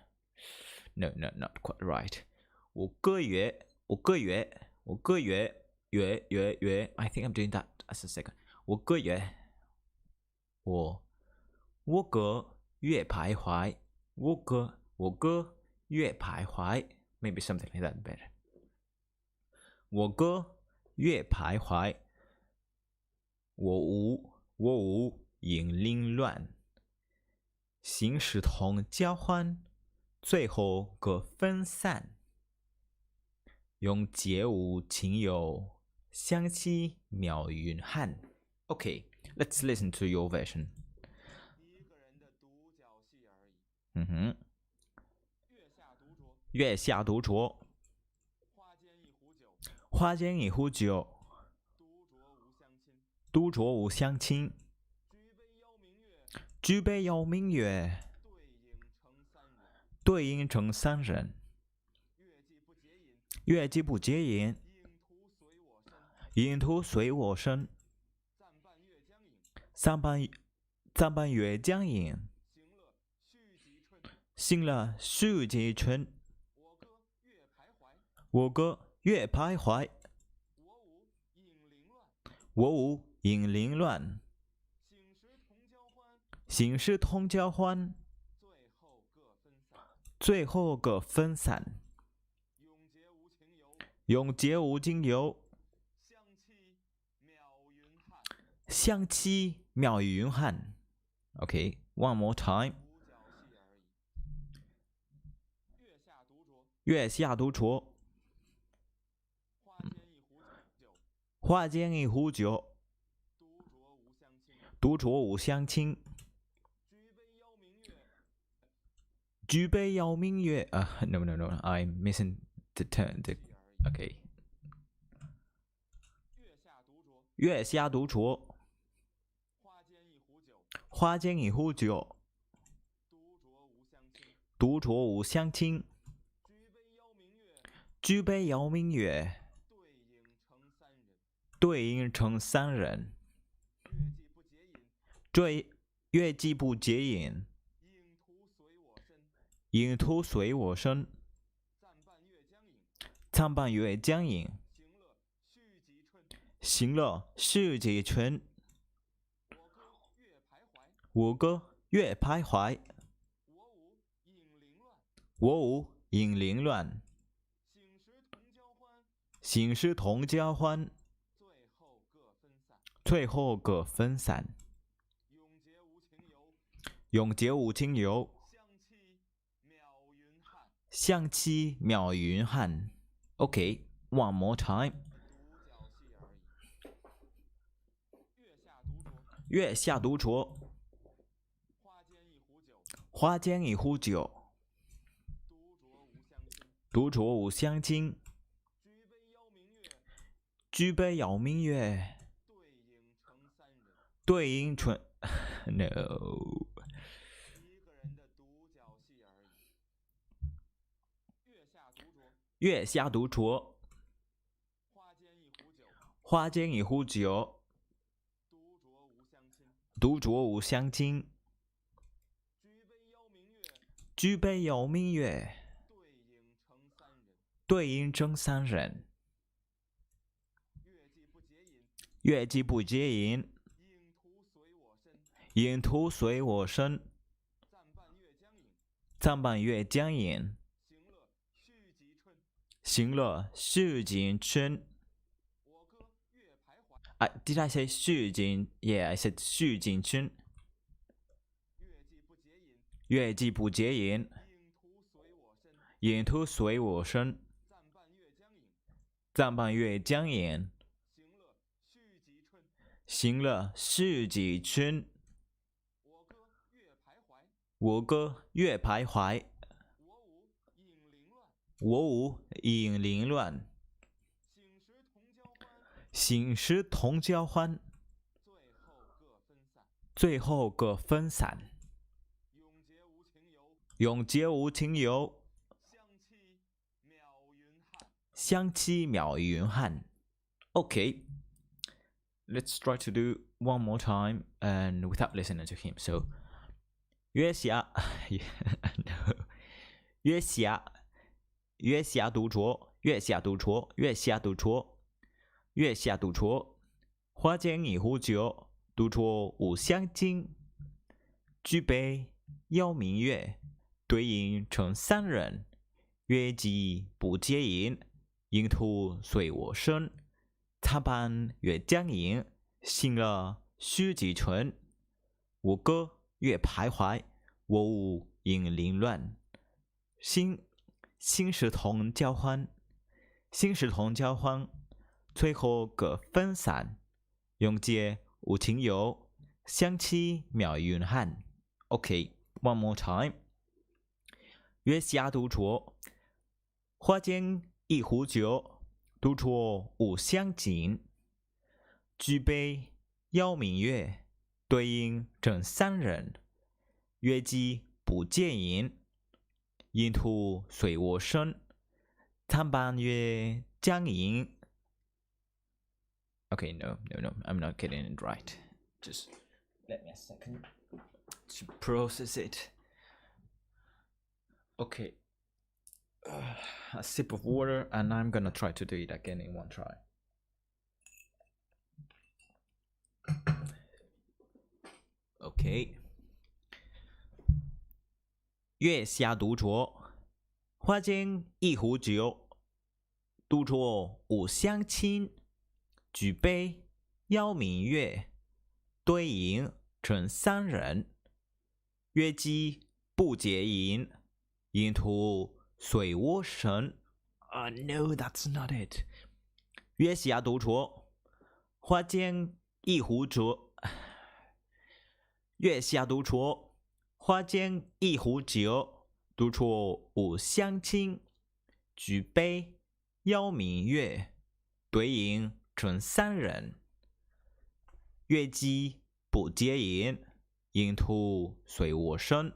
No, not quite right. 我个月 I think I'm doing that as a second. 我个月徘徊，我个月徘徊。Maybe something like that better. 我个月徘徊，我无影凌乱。行驶同交欢，最后各分散。永结无情友，相期邈云汉。Okay, let's listen to your version. 一个人的独角戏而已。月下独酌，花间一壶酒，独酌无相亲。举杯邀明月，对影成三人。月既不接引，影徒随我身。暂伴月将影，行了续几春。我歌月徘徊，我舞影零乱。醒时同交欢，最后各分散。永结无尽游，相期邈云汉。Okay, one more time. 月下独酌，花间一壶酒，独酌无相亲。举杯邀明月。No, I'm missing the turn. Okay. 月下独酌，花间一壶酒，独酌无相亲。举杯邀明月，对影成三人。月既不解饮，影徒随我身。暂伴月将影，行了续几春。我歌月徘徊，我舞影零乱。醒时同交欢，最后各分散。永结无情游，相期邈云汉。Okay, one more time. 月下独酌，花间一壶酒，独酌无相亲。举杯邀明月，对影成No. 月下独酌，花间一壶酒，独酌无相亲。举杯邀明月，对影成三人。月既不解饮，影徒随我身。暂伴月将影，行了续几春。Did I say 续几? Yeah, I said 续几春。月既不解饮，影徒随我身。暂伴月将影，行了续几春。我歌月徘徊，我舞影零乱。醒时同交欢，最后各分散。永结无情游，相期邈云汉。Okay, let's try to do one more time and without listening to him. So, 月下no. 月下独酌，月下独酌，月下独酌，月下独酌。花间一壶酒，独酌无相亲。举杯邀明月，对影成三人。月既不解饮，影徒随我身。暂伴月将影，行了续几春。我歌月徘徊，我舞影零乱。心时同交欢，最后各分散。永结无情游，相期邈云汉。Okay, one more time. 月下独酌，花间一壶酒，独酌无相亲。举杯邀明月，对影成三人。月既不解饮，影徒随我身。参半月将银。Okay, no, I'm not getting it right. Just let me a second to process it. Okay. A sip of water, and I'm gonna try to do it again in one try. Okay. 月下独酌，花间一壶酒。独酌无相亲，举杯邀明月，对影成三人。月姬不解饮，影徒随我身。No, that's not it. 月下独酌，花间一壶酒。月下独酌，花间一壶酒。独酌无相亲，举杯邀明月，对影成三人。月姬不解饮，影徒随我身。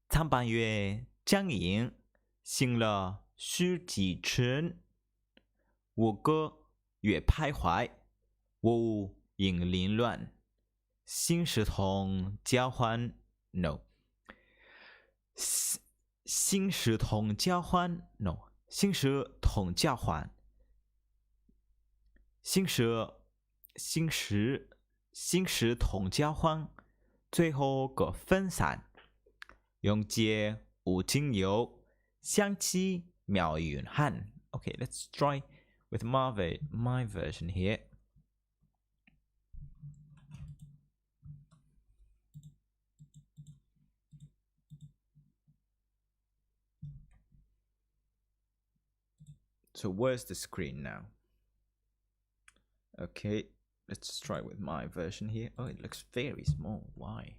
参半月将影，醒了须几程。我歌月徘徊，我舞影零乱。心事同交欢 ，no。心事同交欢 ，no。心事同交欢，心事同交欢，最后各分散。永结无情游，相期邈云汉。Okay, let's try with my version here. So where's the screen now? Okay, let's try with my version here. Oh, it looks very small. Why?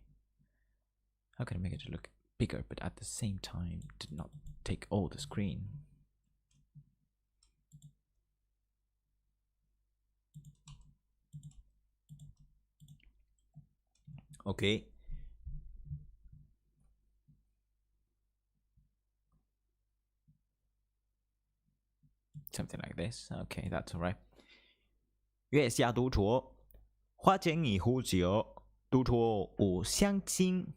How can I make it look bigger but at the same time did not take all the screen? Okay. Something like this. Okay, that's alright. 月下独酌，花间一壶酒。独酌无相亲，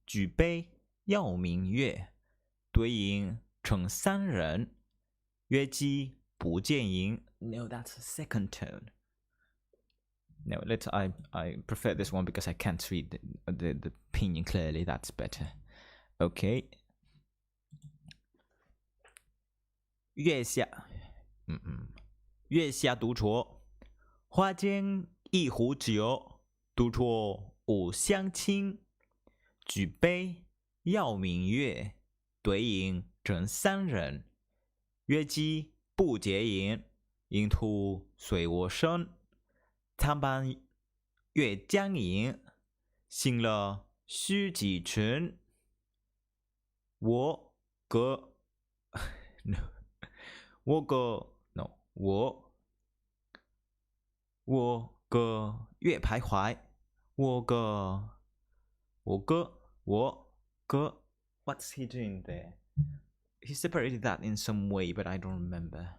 举杯邀明月，对影成三人。月姬不见影。No, that's a second tone. No, I prefer this one because I can't read the pinyin clearly. That's better. Okay. 月下独酌，花间一壶酒。独酌无相亲，举杯邀明月，对影成三人。月姬不解饮，影徒随我身。参半月将影，醒了须几程。我歌，no， 我歌 ，no， 我歌月徘徊，我歌。What's he doing there? He separated that in some way, but I don't remember.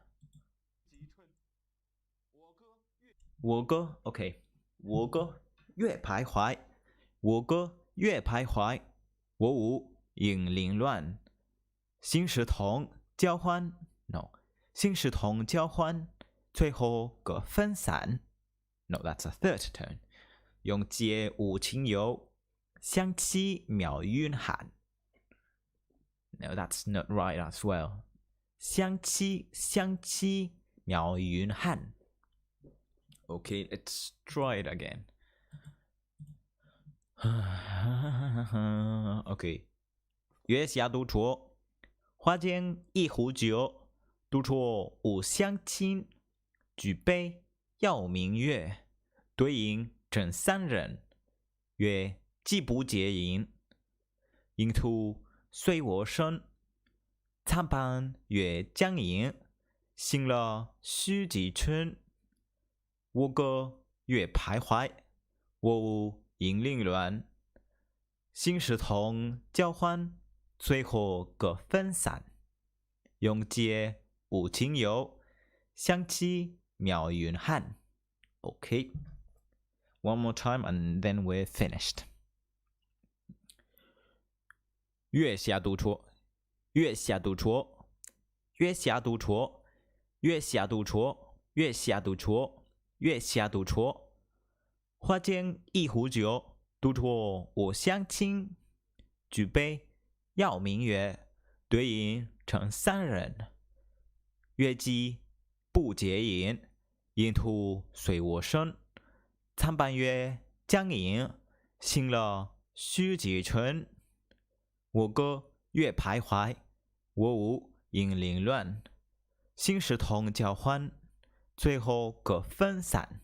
我歌 ，OK， 我歌月徘徊，我歌月徘徊，我舞影零乱。心事同交欢 ，no， 心事同交欢，最后各分散。No, that's a third tone. 永结无情游，相期邈云汉。No, that's not right as well. 相期邈云汉。Okay, let's try it again. Okay. 月下独酌，花间一壶酒。独酌无相亲，举杯邀明月，对影成三人。月既不解饮，影徒随我身。参半月将影，醒了须几程。我歌月徘徊，我舞影零乱。心事同交欢，最后各分散。永结五情油，香气妙云汉。Okay, one more time and then we're finished. 月下独酌，月下独酌，月下独酌，月下独酌，月下独酌，月下独酌。花间一壶酒，独酌我相亲。举杯邀明月，对影成三人。月既不解饮，饮徒随我身。参半月，将影，醒了须几春。我歌月徘徊，我舞影零乱。心事同交欢，最后各分散。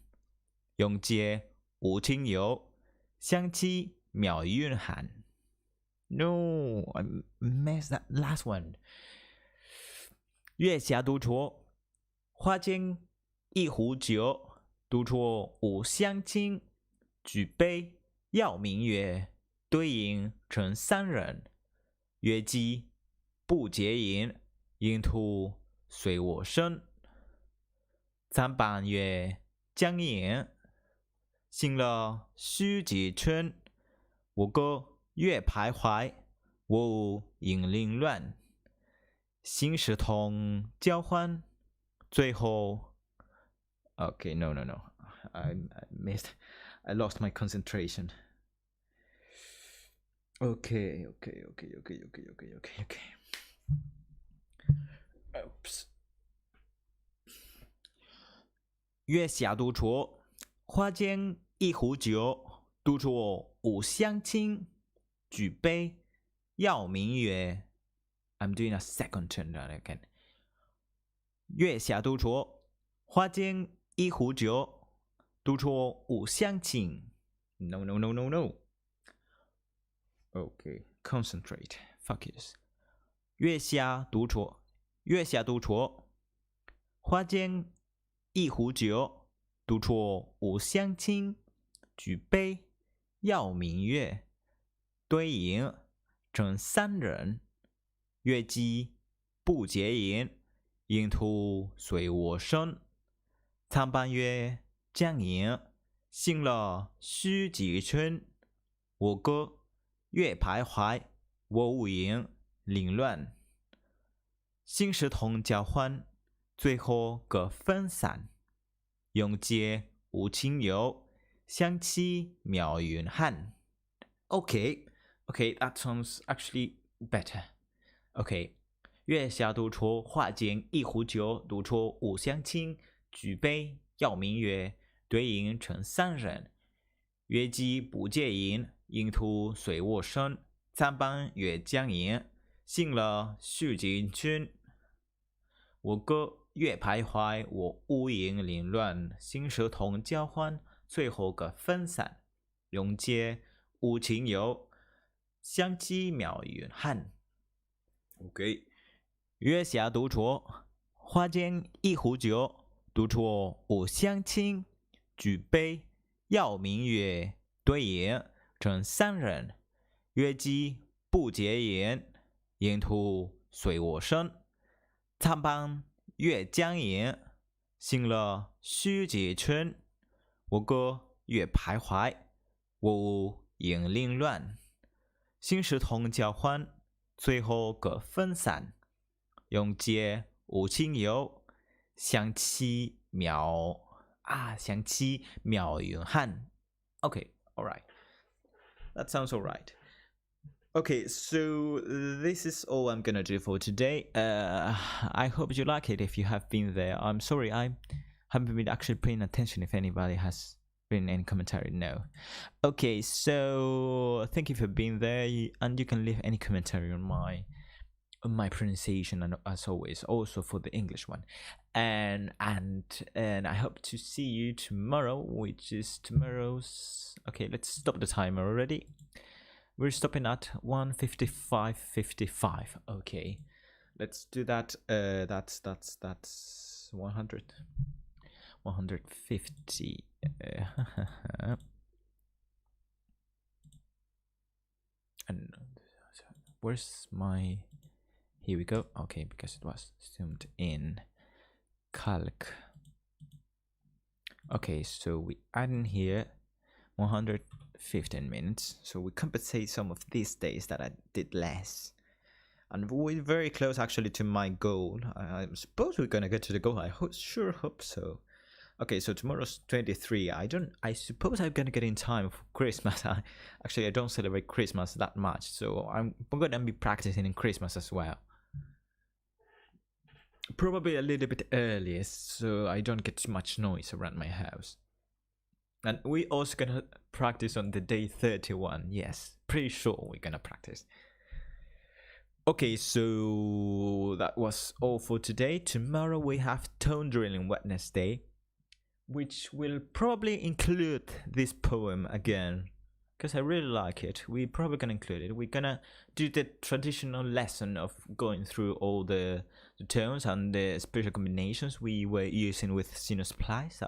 永结无情游，相期邈云寒。No, I missed that last one. 月下独酌，花间一壶酒，独酌无相亲。举杯邀明月，对影成三人。月既不解饮，影徒随我身。参半月，将影，醒了须几春。我歌月徘徊，我舞影零乱。心事同交欢，最后 Okay, no. I missed. I lost my concentration. Okay. Oops. 月下独酌，花间一壶酒，独酌无相亲。举杯邀明月。I'm doing a second turn down again. 月下独酌，花间一壶酒，独酌无相亲。No. Okay, concentrate, focus. 月下独酌，月下独酌，花间一壶酒，独酌无相亲。举杯邀明月，对影成三人。月既不解饮，影徒随我身。参半月，将影，醒了须几春。我歌月徘徊，我舞影零乱。心事同交欢，最后各分散。永结无情游，相期邈云汉。Okay, that sounds actually better. Okay. 月下独酌，花间一壶酒，独酌无相亲。举杯邀明月，对影成三人。月既不解饮，影徒随我身。参半月，将影，醒了须几春。我歌月徘徊，我舞影零乱。心事同交欢，最后各分散。永结无情游，相期邈云汉。Okay. 月下独酌，花间一壶酒，独酌无相亲。举杯邀明月，对影成三人。月既不解饮，影徒随我身。参半月，将影，醒了须几春。我歌月徘徊，我舞影零乱。心事同交欢，最后各分散。永结无情游，相期邈云汉。Okay, alright. That sounds alright. Okay, so this is all I'm gonna do for today. I hope you like it if you have been there. I'm sorry, I haven't been actually paying attention if anybody has been in commentary. No. Okay, so thank you for being there, and you can leave any commentary on my pronunciation, and as always, also for the English one. And I hope to see you tomorrow, which is tomorrow's. Okay, let's stop the timer already. We're stopping at 1:55:55. Okay, let's do that. That's 100, 150. And where's my Here we go. Okay, because it was zoomed in. Calc. Okay, so we add in here 115 minutes. So we compensate some of these days that I did less. And we're very close actually to my goal. I suppose we're gonna get to the goal. I sure hope so. Okay, so tomorrow's 23. I suppose I'm gonna get in time for Christmas. Actually, I don't celebrate Christmas that much, so I'm gonna be practicing in Christmas as well. Probably a little bit early, so I don't get too much noise around my house. And we also gonna practice on the day 31. Yes, pretty sure we're gonna practice. Okay, so that was all for today. Tomorrow we have tone drilling Wednesday, which will probably include this poem again, because I really like it. We're probably gonna include it. We're gonna do the traditional lesson of going through all the tones and the special combinations we were using with Sinus Plies,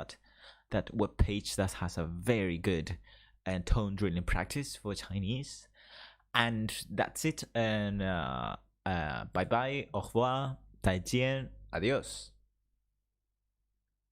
that web page that has a very good tone drilling practice for Chinese. And that's it. And bye bye, au revoir, 再见, adios.